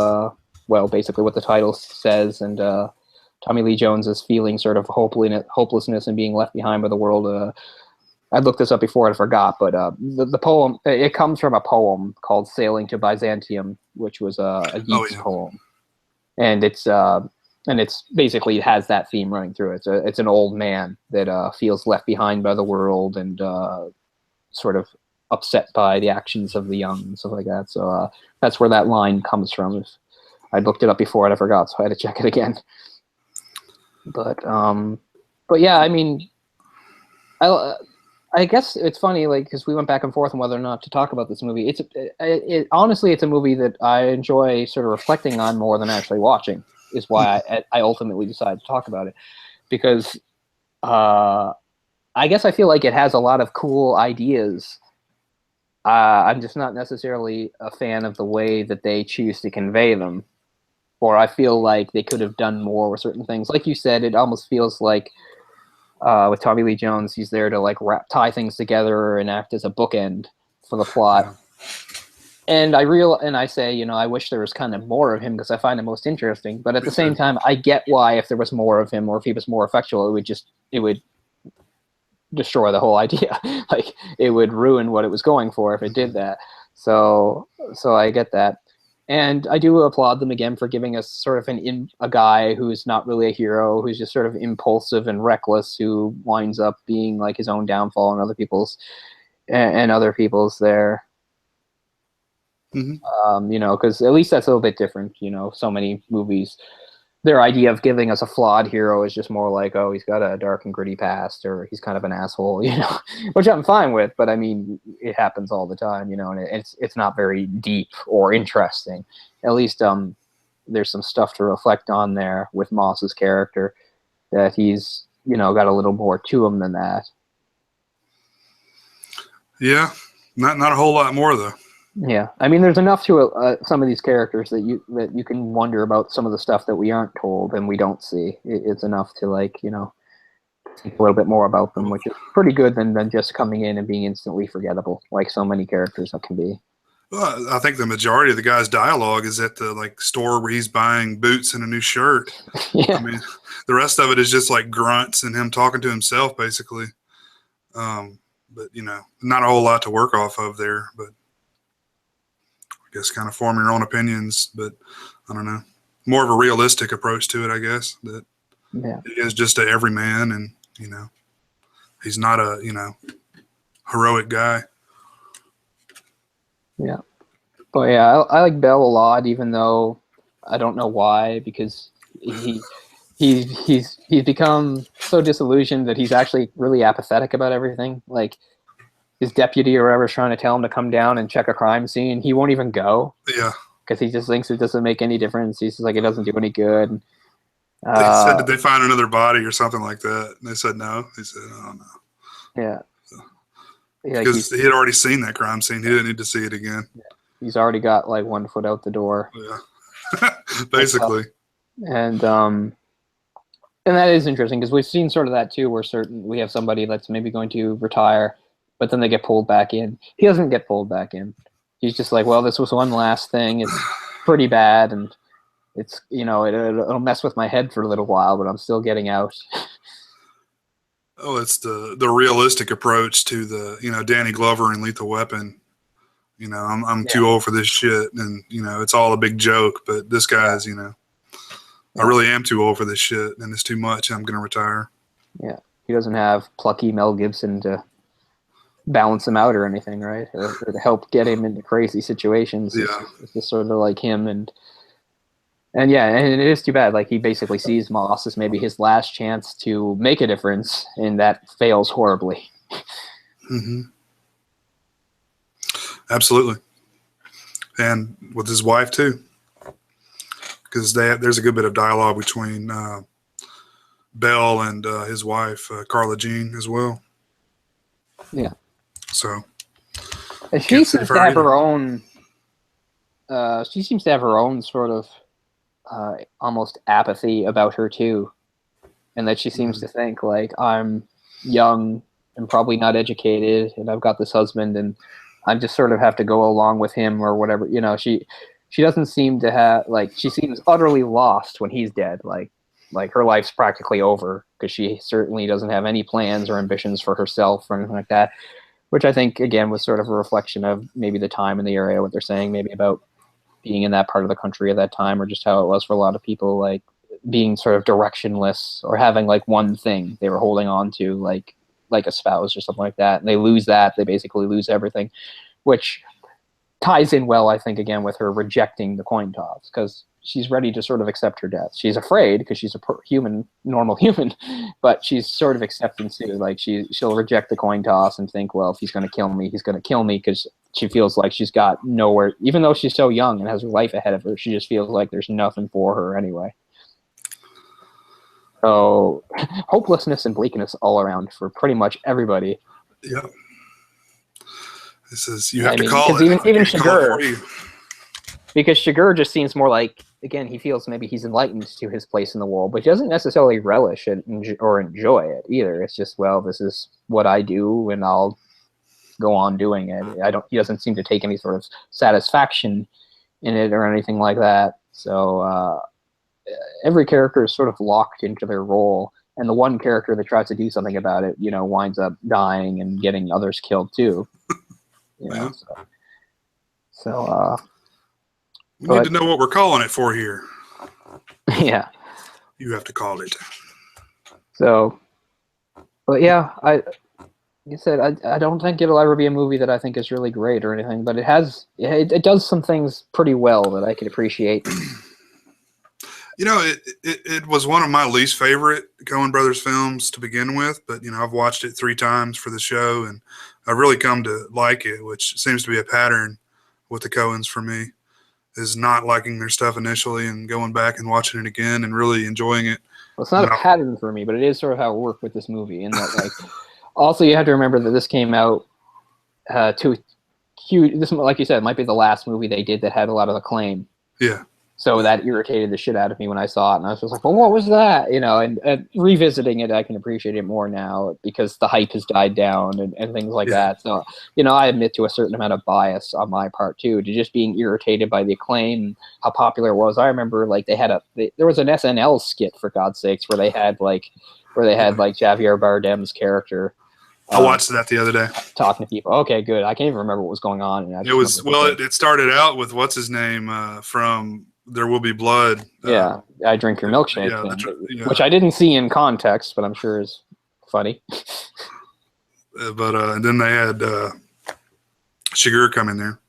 well, basically what the title says, and Tommy Lee Jones's feeling sort of hopelessness and being left behind by the world. I looked this up before and I forgot, but the poem, it comes from a poem called "Sailing to Byzantium," which was a Yeats poem, and it's basically, it has that theme running through it. It's an old man that feels left behind by the world and sort of upset by the actions of the young and stuff like that. So that's where that line comes from. I looked it up before and I forgot, so I had to check it again. But yeah, I mean, I guess it's funny, like, because we went back and forth on whether or not to talk about this movie. Honestly, it's a movie that I enjoy sort of reflecting on more than actually watching. Is why I ultimately decided to talk about it, because I guess I feel like it has a lot of cool ideas. I'm just not necessarily a fan of the way that they choose to convey them, or I feel like they could have done more with certain things. Like you said, it almost feels like with Tommy Lee Jones, he's there to like tie things together and act as a bookend for the plot. Yeah. And I say, you know, I wish there was kind of more of him because I find it most interesting. But at the same time, I get why if there was more of him or if he was more effectual, it would destroy the whole idea. Like, it would ruin what it was going for if it did that. So I get that. And I do applaud them again for giving us sort of a guy who's not really a hero, who's just sort of impulsive and reckless, who winds up being like his own downfall and other people's there. Mm-hmm. You know, because at least that's a little bit different. You know, so many movies, their idea of giving us a flawed hero is just more like, oh, he's got a dark and gritty past, or he's kind of an asshole, you know, which I'm fine with. But I mean, it happens all the time, you know, and it's not very deep or interesting. At least there's some stuff to reflect on there with Moss's character, that he's, you know, got a little more to him than that. Yeah, not a whole lot more though. Yeah, I mean, there's enough to some of these characters that you can wonder about some of the stuff that we aren't told and we don't see. It's enough to, like, you know, think a little bit more about them, which is pretty good than just coming in and being instantly forgettable, like so many characters that can be. Well, I think the majority of the guy's dialogue is at the like store where he's buying boots and a new shirt. Yeah. I mean, the rest of it is just like grunts and him talking to himself, basically. But you know, not a whole lot to work off of there. But I guess kind of form your own opinions. But I don't know, more of a realistic approach to it, I guess. That he is just a everyman, and you know, he's not a, you know, heroic guy. Yeah, but yeah, I like Bell a lot, even though I don't know why, because he's become so disillusioned that he's actually really apathetic about everything. Like, his deputy or whatever is trying to tell him to come down and check a crime scene, he won't even go. Yeah, because he just thinks it doesn't make any difference. He's just like, it doesn't do any good. They said, did they find another body or something like that? And they said no. He said, oh no. Yeah. Because he had already seen that crime scene. He didn't need to see it again. Yeah. He's already got like 1 foot out the door. Yeah. Basically. And that is interesting because we've seen sort of that too, where we have somebody that's maybe going to retire, but then they get pulled back in. He doesn't get pulled back in. He's just like, well, this was one last thing. It's pretty bad, and it's, you know, it'll mess with my head for a little while, but I'm still getting out. Oh, it's the realistic approach to the, you know, Danny Glover and Lethal Weapon. You know, I'm too old for this shit, and you know, it's all a big joke. But this guy's, you know, I really am too old for this shit, and it's too much. I'm gonna retire. Yeah, he doesn't have plucky Mel Gibson to balance him out or anything, right? Or to help get him into crazy situations. Yeah, it's just sort of like him, and yeah, and it is too bad. Like, he basically sees Moss as maybe his last chance to make a difference, and that fails horribly. Mm-hmm. Absolutely, and with his wife too, because there's a good bit of dialogue between Bell and his wife Carla Jean as well. Yeah. So and she seems to have her own. She seems to have her own sort of almost apathy about her too, and that she seems to think like, I'm young and probably not educated, and I've got this husband, and I just sort of have to go along with him or whatever. You know, she doesn't seem to have like she seems utterly lost when he's dead. Like her life's practically over because she certainly doesn't have any plans or ambitions for herself or anything like that. Which I think again was sort of a reflection of maybe the time and the area, what they're saying maybe about being in that part of the country at that time, or just how it was for a lot of people, like being sort of directionless or having like one thing they were holding on to, like a spouse or something like that, and they lose that, they basically lose everything, which ties in well, I think, again with her rejecting the coin toss because she's ready to sort of accept her death. She's afraid because she's a normal human, but she's sort of accepting too. Like she'll reject the coin toss and think, well, if he's going to kill me, he's going to kill me because she feels like she's got nowhere, even though she's so young and has her life ahead of her, she just feels like there's nothing for her anyway. So hopelessness and bleakness all around for pretty much everybody. Yeah. This is, you have to call it. Even Shigur, because Shigur just seems more like, again, he feels maybe he's enlightened to his place in the world, but he doesn't necessarily relish it or enjoy it either. It's just, well, this is what I do, and I'll go on doing it. He doesn't seem to take any sort of satisfaction in it or anything like that. So every character is sort of locked into their role, and the one character that tries to do something about it, you know, winds up dying and getting others killed too. You know, so we need to know what we're calling it for here. Yeah. You have to call it. So, but yeah, you said I don't think it'll ever be a movie that I think is really great or anything, but it does some things pretty well that I could appreciate. You know, it was one of my least favorite Coen Brothers films to begin with, but, you know, I've watched it 3 times for the show, and I've really come to like it, which seems to be a pattern with the Coens for me, is not liking their stuff initially and going back and watching it again and really enjoying it. Well, it's not a pattern for me, but it is sort of how it worked with this movie. And that, like, also you have to remember that this came out to huge. This, like you said, might be the last movie they did that had a lot of acclaim. Yeah. So that irritated the shit out of me when I saw it, and I was just like, well, what was that? You know, and revisiting it, I can appreciate it more now because the hype has died down and things like that. So, you know, I admit to a certain amount of bias on my part, too, to just being irritated by the acclaim, how popular it was. I remember, like, there was an SNL skit, for God's sakes, where they had Javier Bardem's character. I watched that the other day. Talking to people. Okay, good. I can't even remember what was going on. And it started out with what's his name from There Will Be Blood. Yeah, I Drink Your Milkshake, which I didn't see in context, but I'm sure is funny. And then they had Shigur come in there.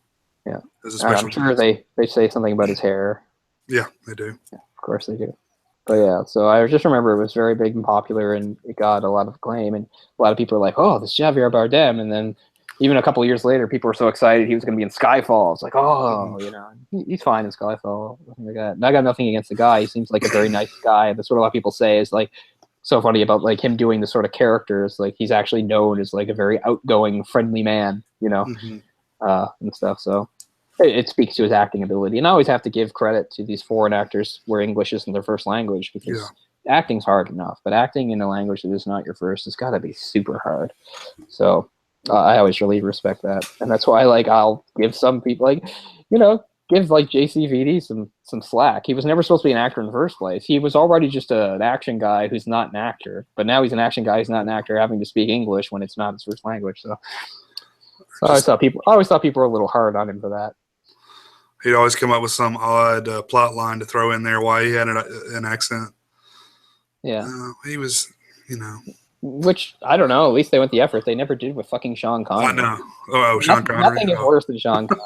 Yeah, I'm sure they say something about his hair. Yeah, they do. Yeah, of course they do. But yeah, so I just remember it was very big and popular, and it got a lot of acclaim, and a lot of people were like, "Oh, this Javier Bardem," and then even a couple of years later, people were so excited he was going to be in Skyfall. It's like, oh, you know, he's fine in Skyfall. Nothing like that. And I got nothing against the guy. He seems like a very nice guy. That's what a lot of people say is like so funny about like him doing this sort of characters. Like he's actually known as like a very outgoing, friendly man, you know, and stuff. So it speaks to his acting ability. And I always have to give credit to these foreign actors where English isn't their first language because acting's hard enough, but acting in a language that is not your first has got to be super hard. So I always really respect that. And that's why I'll give some people give JCVD some slack. He was never supposed to be an actor in the first place. He was already just an action guy who's not an actor, but now he's an action guy who's not an actor having to speak English when it's not his first language. So I always thought people were a little hard on him for that. He'd always come up with some odd plot line to throw in there why he had an accent. Yeah. He was, Which, I don't know, at least they went the effort. They never did with fucking Sean Connery. I know. Oh, Sean Connery. Nothing is worse than Sean Connery.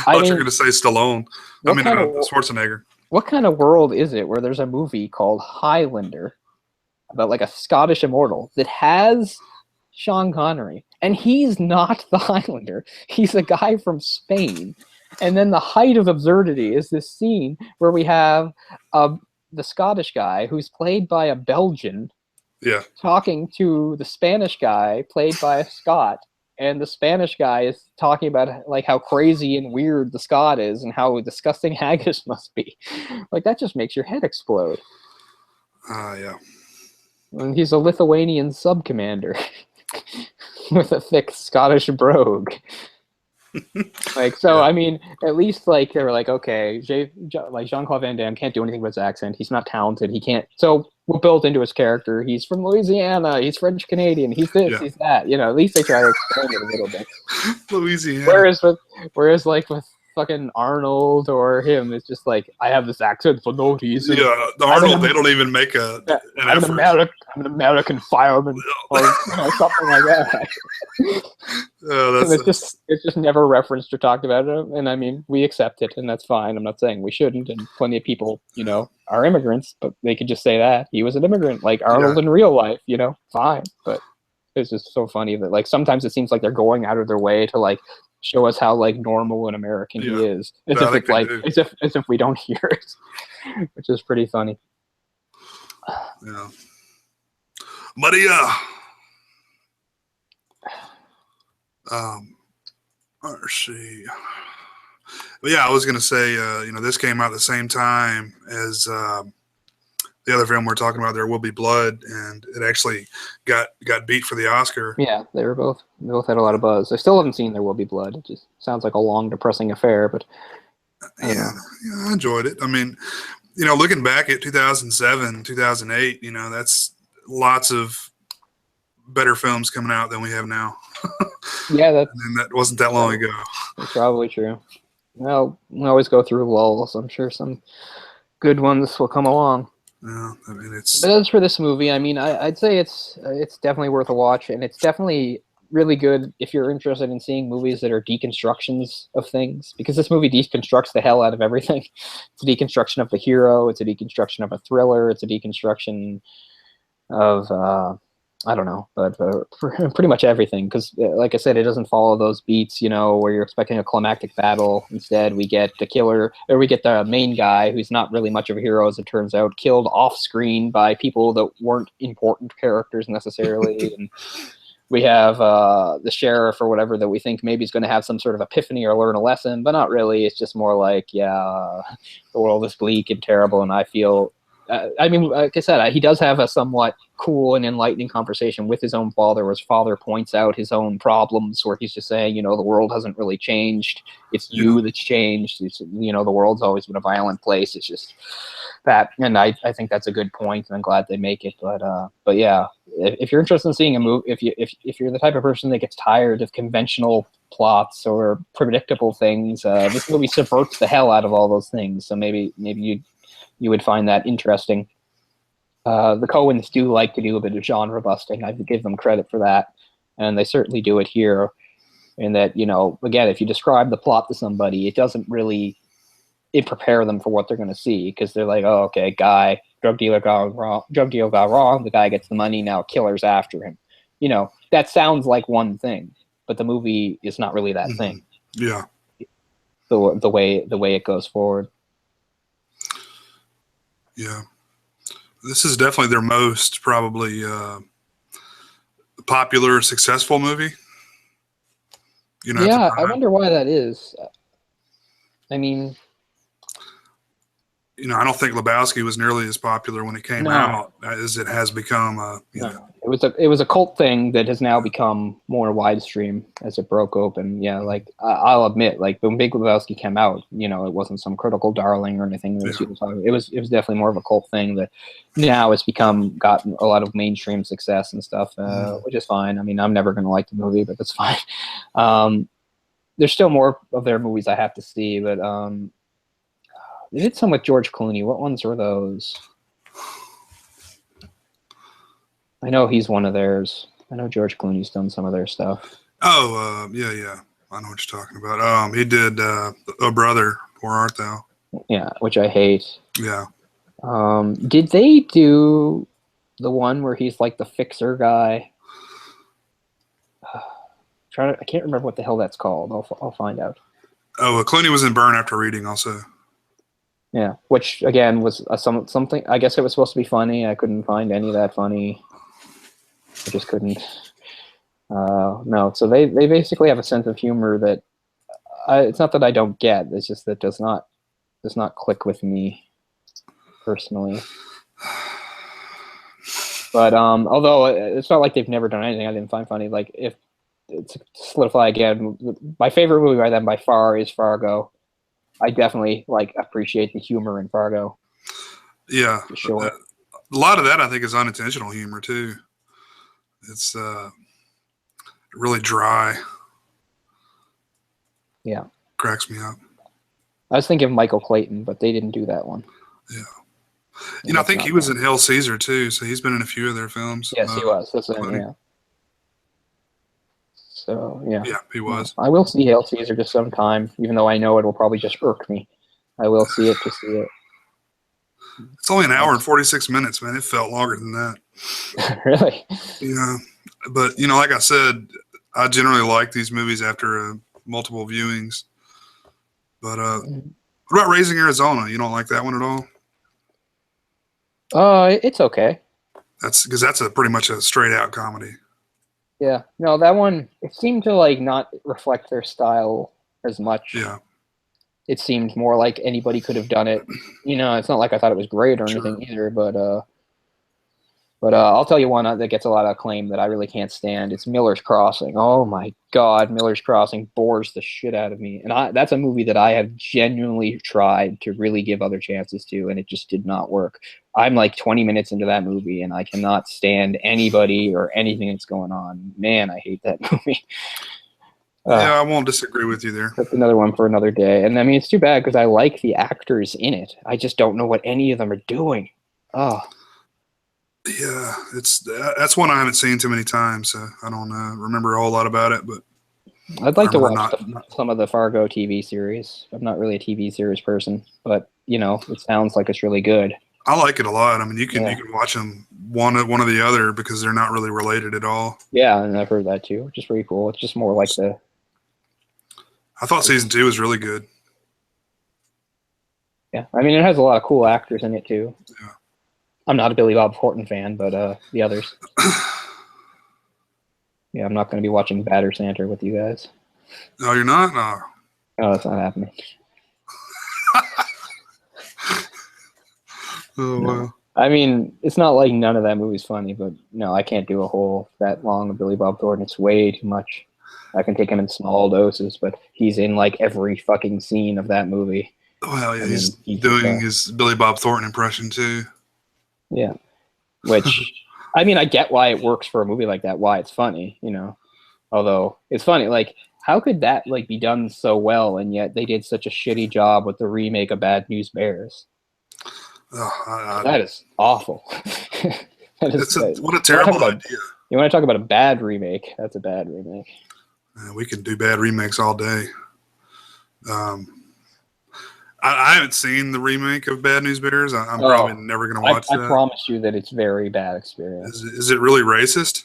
I thought you were going to say Stallone. Schwarzenegger. What kind of world is it where there's a movie called Highlander about like a Scottish immortal that has Sean Connery, and he's not the Highlander. He's a guy from Spain. And then the height of absurdity is this scene where we have the Scottish guy who's played by a Belgian talking to the Spanish guy played by a Scot. And the Spanish guy is talking about like how crazy and weird the Scot is and how disgusting haggis must be. Like that just makes your head explode. Yeah. And he's a Lithuanian sub-commander with a thick Scottish brogue. Like, so, Yeah. I mean, at least, like, they were like, okay, like, Jean-Claude Van Damme can't do anything with his accent. He's not talented. He can't. So, we're built into his character. He's from Louisiana. He's French Canadian. He's this. Yeah. He's that. You know, at least they try to explain it a little bit. Louisiana. Whereas with, whereas like with fucking Arnold or him, it's just like I have this accent for no reason. Yeah, the I'm Arnold. They an don't even make an effort. I'm an American fireman, or something like that. And That's it's just never referenced or talked about it. And I mean, we accept it, and that's fine. I'm not saying we shouldn't. And plenty of people, are immigrants, but they could just say that he was an immigrant, like yeah, Arnold in real life. Fine. But it's just so funny that like sometimes it seems like they're going out of their way to like show us how like normal an American he yeah. is, as I if think it's they like do. as if we don't hear it, which is pretty funny. Yeah, but um, let's see. But yeah, I was gonna say, this came out at the same time as the other film we're talking about. There Will Be Blood, and it actually got beat for the Oscar. Yeah, they both had a lot of buzz. I still haven't seen There Will Be Blood. It just sounds like a long, depressing affair, but I don't Yeah, know. yeah, I enjoyed it. I mean, looking back at 2007, 2008, that's lots of better films coming out than we have now. Yeah, And that wasn't that long ago. that's probably true. Well, we always go through lulls. I'm sure some good ones will come along. Yeah, I mean, it's But as for this movie, I mean, I'd say it's definitely worth a watch, and it's definitely really good if you're interested in seeing movies that are deconstructions of things, because this movie deconstructs the hell out of everything. It's a deconstruction of the hero. It's a deconstruction of a thriller. It's a deconstruction of I don't know, but pretty much everything. Because, like I said, it doesn't follow those beats, where you're expecting a climactic battle. Instead, we get the killer, or we get the main guy, who's not really much of a hero, as it turns out, killed off screen by people that weren't important characters necessarily. And we have the sheriff or whatever that we think maybe is going to have some sort of epiphany or learn a lesson, but not really. It's just more like, yeah, the world is bleak and terrible, and I feel. I mean, like I said, he does have a somewhat cool and enlightening conversation with his own father, where his father points out his own problems, where he's just saying, the world hasn't really changed. It's yeah, you that's changed. It's, the world's always been a violent place. It's just that, and I think that's a good point, and I'm glad they make it. But yeah, if you're interested in seeing a movie, if you're the type of person that gets tired of conventional plots or predictable things, this movie subverts the hell out of all those things. So maybe you would find that interesting. The Coens do like to do a bit of genre busting. I give them credit for that, and they certainly do it here. In that, again, if you describe the plot to somebody, it doesn't really prepare them for what they're going to see, because they're like, oh, okay, drug deal got wrong. The guy gets the money. Now, killer's after him. That sounds like one thing, but the movie is not really that thing. yeah, The way it goes forward. yeah. This is definitely their most probably popular, successful movie. Yeah, I wonder why that is. I mean, I don't think Lebowski was nearly as popular when it came out as it has become. It was a cult thing that has now become more widestream as it broke open. Yeah, like I'll admit, like when Big Lebowski came out, it wasn't some critical darling or anything. It was definitely more of a cult thing that now has gotten a lot of mainstream success and stuff, which is fine. I mean, I'm never going to like the movie, but that's fine. There's still more of their movies I have to see, but they did some with George Clooney. What ones were those? I know he's one of theirs. I know George Clooney's done some of their stuff. Oh, yeah. I know what you're talking about. He did "Oh Brother, Where Art Thou?" Yeah, which I hate. Yeah. Did they do the one where he's like the fixer guy? I can't remember what the hell that's called. I'll find out. Oh, Clooney was in Burn After Reading also. Yeah, which again was something. I guess it was supposed to be funny. I couldn't find any of that funny. I just couldn't. No, so they basically have a sense of humor that it's not that I don't get. It's just that does not click with me personally. But although it's not like they've never done anything I didn't find funny. Like if to solidify again, my favorite movie by them by far is Fargo. I definitely like appreciate the humor in Fargo. Yeah, For sure. A lot of that I think is unintentional humor too. It's really dry. Yeah, cracks me up. I was thinking of Michael Clayton, but they didn't do that one. Yeah, And I think he was in Hail Caesar too, so he's been in a few of their films. Yes, he was. That's yeah. So yeah, he was. I will see Hail Caesar just sometime, even though I know it will probably just irk me. I will see it to see it. It's only an hour and 46 minutes, man. It felt longer than that. Really? Yeah, but like I said, I generally like these movies after multiple viewings. But what about Raising Arizona? You don't like that one at all? It's okay. That's because that's pretty much a straight out comedy. Yeah, no, that one, it seemed to like not reflect their style as much. Yeah. It seemed more like anybody could have done it. It's not like I thought it was great or anything either, but I'll tell you one that gets a lot of acclaim that I really can't stand. It's Miller's Crossing. Oh my God, Miller's Crossing bores the shit out of me. And that's a movie that I have genuinely tried to really give other chances to, and it just did not work. I'm like 20 minutes into that movie, and I cannot stand anybody or anything that's going on. Man, I hate that movie. Yeah, I won't disagree with you there. That's another one for another day. And I mean, it's too bad because I like the actors in it. I just don't know what any of them are doing. Oh. Yeah, that's one I haven't seen too many times, so I don't remember a whole lot about it. But I'd like to watch some of the Fargo TV series. I'm not really a TV series person, but it sounds like it's really good. I like it a lot. I mean, you can watch them one or the other because they're not really related at all. Yeah, and I've heard that too, which is pretty cool. It's just more like I thought season 2 was really good. Yeah, I mean, it has a lot of cool actors in it too. Yeah. I'm not a Billy Bob Thornton fan, but the others. Yeah, I'm not going to be watching Batter Santa with you guys. No, you're not? No. No, that's not happening. Oh, no. wow. I mean, it's not like none of that movie's funny, but no, I can't do a whole that long of Billy Bob Thornton. It's way too much. I can take him in small doses, but he's in like every fucking scene of that movie. Well, yeah, he's doing his Billy Bob Thornton impression too. Yeah, which I mean, I get why it works for a movie like that. Why it's funny, Although it's funny, like how could that like be done so well, and yet they did such a shitty job with the remake of Bad News Bears. That is awful. What a terrible idea. You want to talk about a bad remake? That's a bad remake. We can do bad remakes all day. I haven't seen the remake of Bad News Bears. I'm probably never going to watch that. I promise you that it's very bad experience. Is it really racist?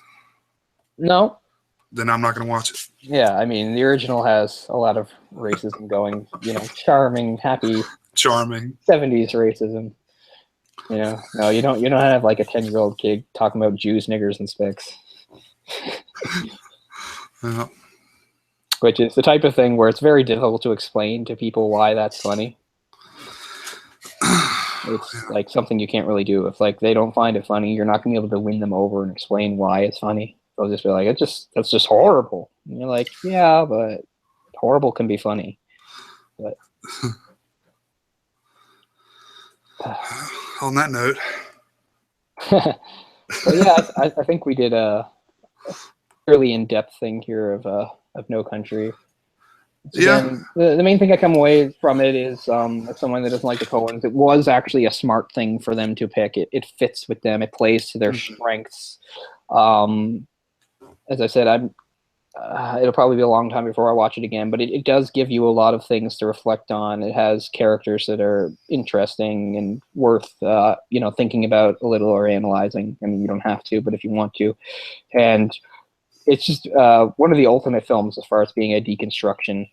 No. Then I'm not going to watch it. Yeah, I mean, the original has a lot of racism going, charming, happy. Charming. 70s racism. No, you don't have like a 10-year-old kid talking about Jews, niggers, and spicks. Yeah. Which is the type of thing where it's very difficult to explain to people why that's funny. It's like something you can't really do. If like they don't find it funny, you're not gonna be able to win them over and explain why it's funny. They'll just be like, that's just horrible. And you're like, yeah, but horrible can be funny. But on that note. So yeah, I think we did a fairly in-depth thing here of No Country. So yeah. The main thing I come away from it is as someone that doesn't like the Coens, it was actually a smart thing for them to pick. It fits with them. It plays to their strengths. As I said, it'll probably be a long time before I watch it again, but it does give you a lot of things to reflect on. It has characters that are interesting and worth thinking about a little or analyzing. I mean, you don't have to, but if you want to. And it's just one of the ultimate films as far as being a deconstruction,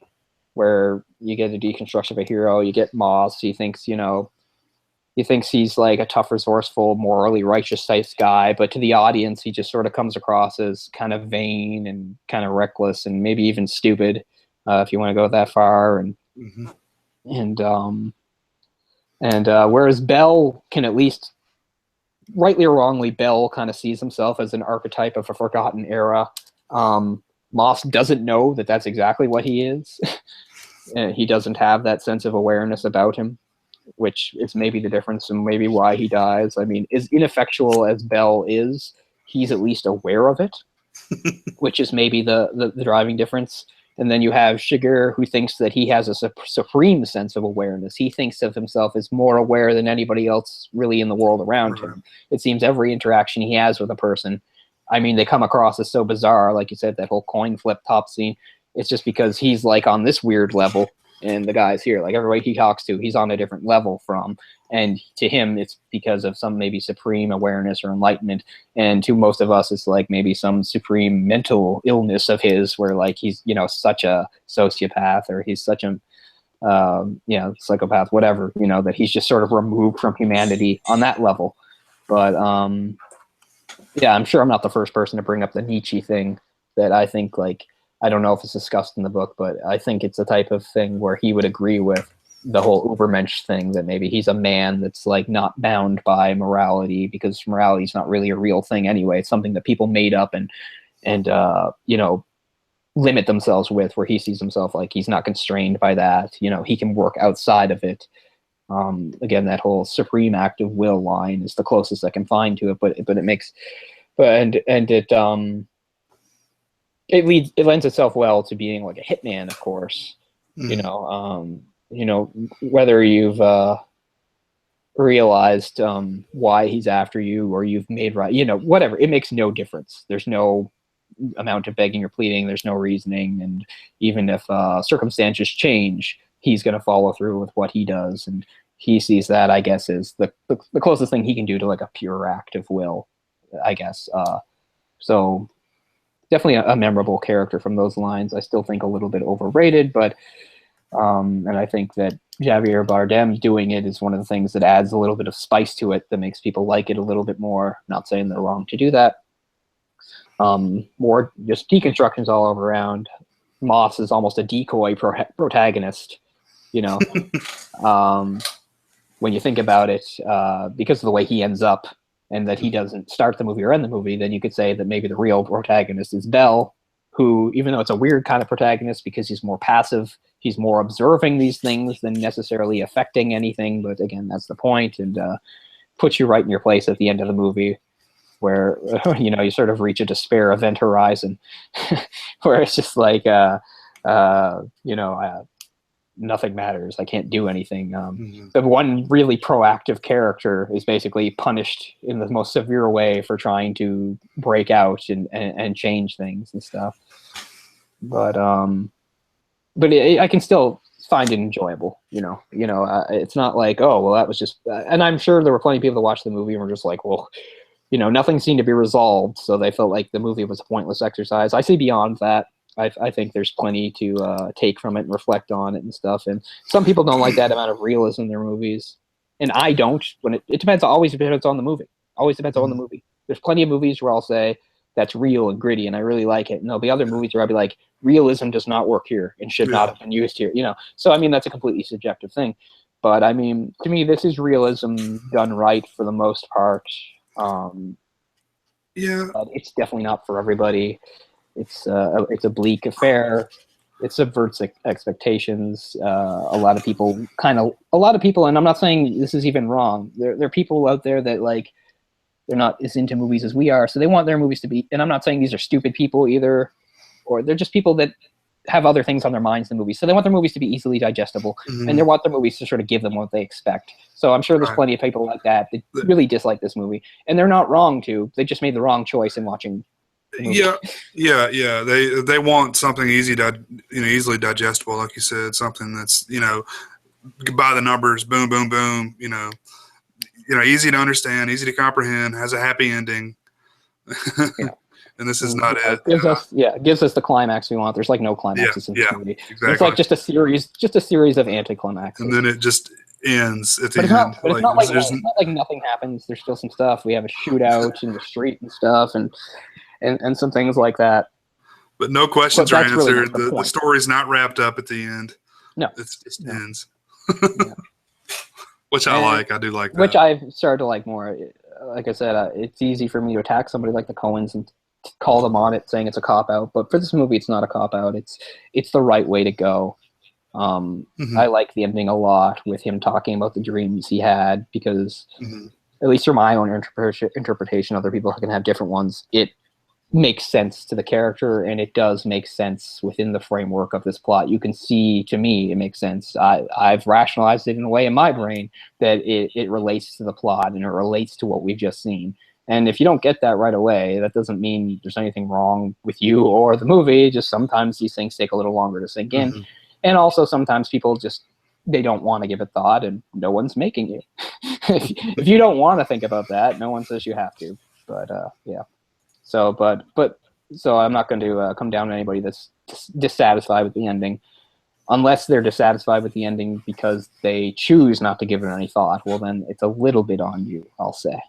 where you get a deconstruction of a hero. You get Moss. He thinks he's like a tough, resourceful, morally righteous type guy, but to the audience, he just sort of comes across as kind of vain and kind of reckless and maybe even stupid, if you want to go that far. And whereas Bell can at least, rightly or wrongly, Bell kind of sees himself as an archetype of a forgotten era. Moss doesn't know that that's exactly what he is. And he doesn't have that sense of awareness about him, which is maybe the difference and maybe why he dies. I mean, as ineffectual as Bell is, he's at least aware of it, which is maybe the driving difference. And then you have Shiger, who thinks that he has a supreme sense of awareness. He thinks of himself as more aware than anybody else really in the world around him. It seems every interaction he has with a person, I mean, they come across as so bizarre. Like you said, that whole coin flip top scene. It's just because he's like on this weird level, and the guy's here. Like everybody he talks to, he's on a different level from. And to him, it's because of some maybe supreme awareness or enlightenment. And to most of us, it's like maybe some supreme mental illness of his, where like he's, you know, such a sociopath, or he's such a psychopath, whatever, you know, that he's just sort of removed from humanity on that level. But yeah, I'm sure I'm not the first person to bring up the Nietzsche thing. That I think, like, I don't know if it's discussed in the book, but I think it's the type of thing where he would agree with the whole Ubermensch thing, that maybe he's a man that's like not bound by morality, because morality is not really a real thing anyway. It's something that people made up and you know, limit themselves with, where he sees himself like he's not constrained by that. You know, he can work outside of it. Again, that whole supreme act of will line is the closest I can find to it, but it makes, it lends itself well to being like a hitman, of course. You know, whether you've realized why he's after you, or you've made right, you know, whatever, it makes no difference. There's no amount of begging or pleading. There's no reasoning, and even if circumstances change, he's going to follow through with what he does, and he sees that, I guess, is the closest thing he can do to like a pure act of will, I guess. So definitely a memorable character from those lines. I still think a little bit overrated, but and I think that Javier Bardem doing it is one of the things that adds a little bit of spice to it, that makes people like it a little bit more. Not saying they're wrong to do that. More just deconstructions all over around. Moss is almost a decoy protagonist, you know. When you think about it, because of the way he ends up, and that he doesn't start the movie or end the movie, then you could say that maybe the real protagonist is Bell, who, even though it's a weird kind of protagonist because he's more passive, he's more observing these things than necessarily affecting anything. But again, that's the point, and puts you right in your place at the end of the movie, where you know, you sort of reach a despair event horizon, where it's just like nothing matters. I can't do anything. The one really proactive character is basically punished in the most severe way for trying to break out and change things and stuff. But I can still find it enjoyable. It's not like, oh, well, that was just. And I'm sure there were plenty of people that watched the movie and were just like, well, nothing seemed to be resolved, so they felt like the movie was a pointless exercise. I see beyond that. I think there's plenty to take from it and reflect on it and stuff. And some people don't like that amount of realism in their movies, and I don't. When it depends. Always depends on the movie. Always depends on the movie. There's plenty of movies where I'll say that's real and gritty, and I really like it. And there'll be other movies where I'll be like, realism does not work here and should not have been used here. So I mean, that's a completely subjective thing. But I mean, to me, this is realism done right for the most part. But it's definitely not for everybody. It's a bleak affair. It subverts expectations. A lot of people, and I'm not saying this is even wrong. There are people out there that like they're not as into movies as we are, so they want their movies to be. And I'm not saying these are stupid people either, or they're just people that have other things on their minds than movies. So they want their movies to be easily digestible, and they want their movies to sort of give them what they expect. So I'm sure there's plenty of people like that that really dislike this movie, and they're not wrong to. They just made the wrong choice in watching. Yeah. They want something easily digestible, like you said, something that's by the numbers, boom, boom, boom. Easy to understand, easy to comprehend, has a happy ending. And this is not it. Gives us the climax we want. There's like no climaxes in this movie. Exactly. It's like just a series of anticlimaxes. And then it just ends at the end. It's not like nothing happens. There's still some stuff. We have a shootout in the street and stuff, and some things like that. But no questions are answered. Really the story's not wrapped up at the end. No. It just ends. Which I like. I do like that. Which I've started to like more. Like I said, it's easy for me to attack somebody like the Coens and call them on it saying it's a cop out, but for this movie, it's not a cop out. It's the right way to go. I like the ending a lot with him talking about the dreams he had because, at least from my own interpretation, other people can have different ones. It makes sense to the character, and it does make sense within the framework of this plot. You can see, to me, it makes sense. I've rationalized it in a way in my brain that it relates to the plot and it relates to what we've just seen. And if you don't get that right away, that doesn't mean there's anything wrong with you or the movie. Just sometimes these things take a little longer to sink in. And also sometimes people just, they don't want to give it thought, and no one's making you. If you don't want to think about that, no one says you have to. But yeah. So, so I'm not going to come down to anybody that's dissatisfied with the ending, unless they're dissatisfied with the ending because they choose not to give it any thought. Well, then it's a little bit on you, I'll say.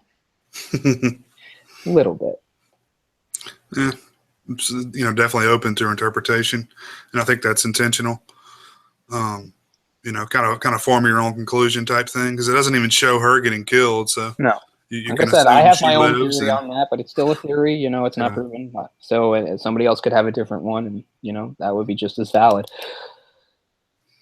A little bit. Yeah, definitely open to interpretation, and I think that's intentional. Kind of form your own conclusion type thing, because it doesn't even show her getting killed. So no. You Like can I said, I have she my own lives theory on that, but it's still a theory. It's not proven. So somebody else could have a different one, and that would be just as valid.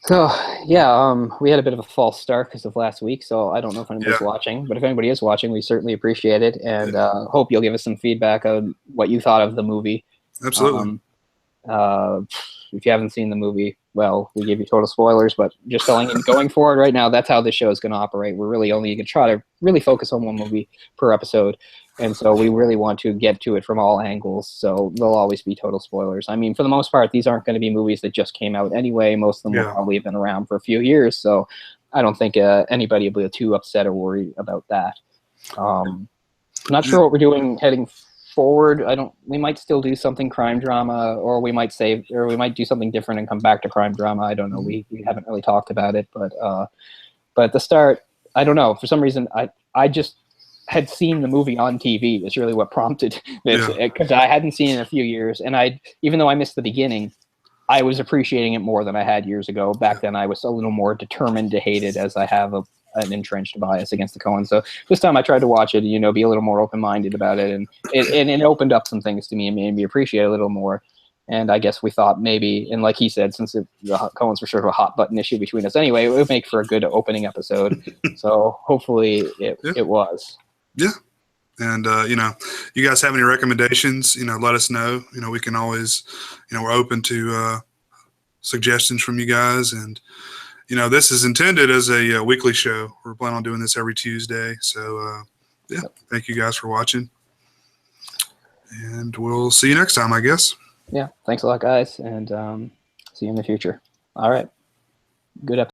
So yeah, we had a bit of a false start because of last week. So I don't know if anybody's watching, but if anybody is watching, we certainly appreciate it, and hope you'll give us some feedback on what you thought of the movie. Absolutely. If you haven't seen the movie, well, we gave you total spoilers, but just telling you, going forward right now, that's how this show is going to operate. We're really only going to try to really focus on one movie per episode, and so we really want to get to it from all angles, so there'll always be total spoilers. I mean, for the most part, these aren't going to be movies that just came out anyway. Most of them will probably have been around for a few years, so I don't think anybody will be too upset or worried about that. Not sure what we're doing heading forward. We might still do something crime drama, or we might do something different and come back to crime drama. I don't know. We haven't really talked about it, but at the start, I don't know, for some reason I just had seen the movie on TV is really what prompted this, because I hadn't seen it in a few years, and even though I missed the beginning, I was appreciating it more than I had years ago. Back then I was a little more determined to hate it, as I have an entrenched bias against the Coens. So this time I tried to watch it, be a little more open-minded about it, and it opened up some things to me and made me appreciate it a little more. And I guess we thought maybe, and like he said, since the Coens were sort of a hot button issue between us anyway, it would make for a good opening episode. So hopefully it was. Yeah. And, you guys have any recommendations, let us know. We can always, we're open to suggestions from you guys. And, this is intended as a weekly show. We're planning on doing this every Tuesday. So, thank you guys for watching. And we'll see you next time, I guess. Yeah. Thanks a lot, guys. And see you in the future. All right. Good episode.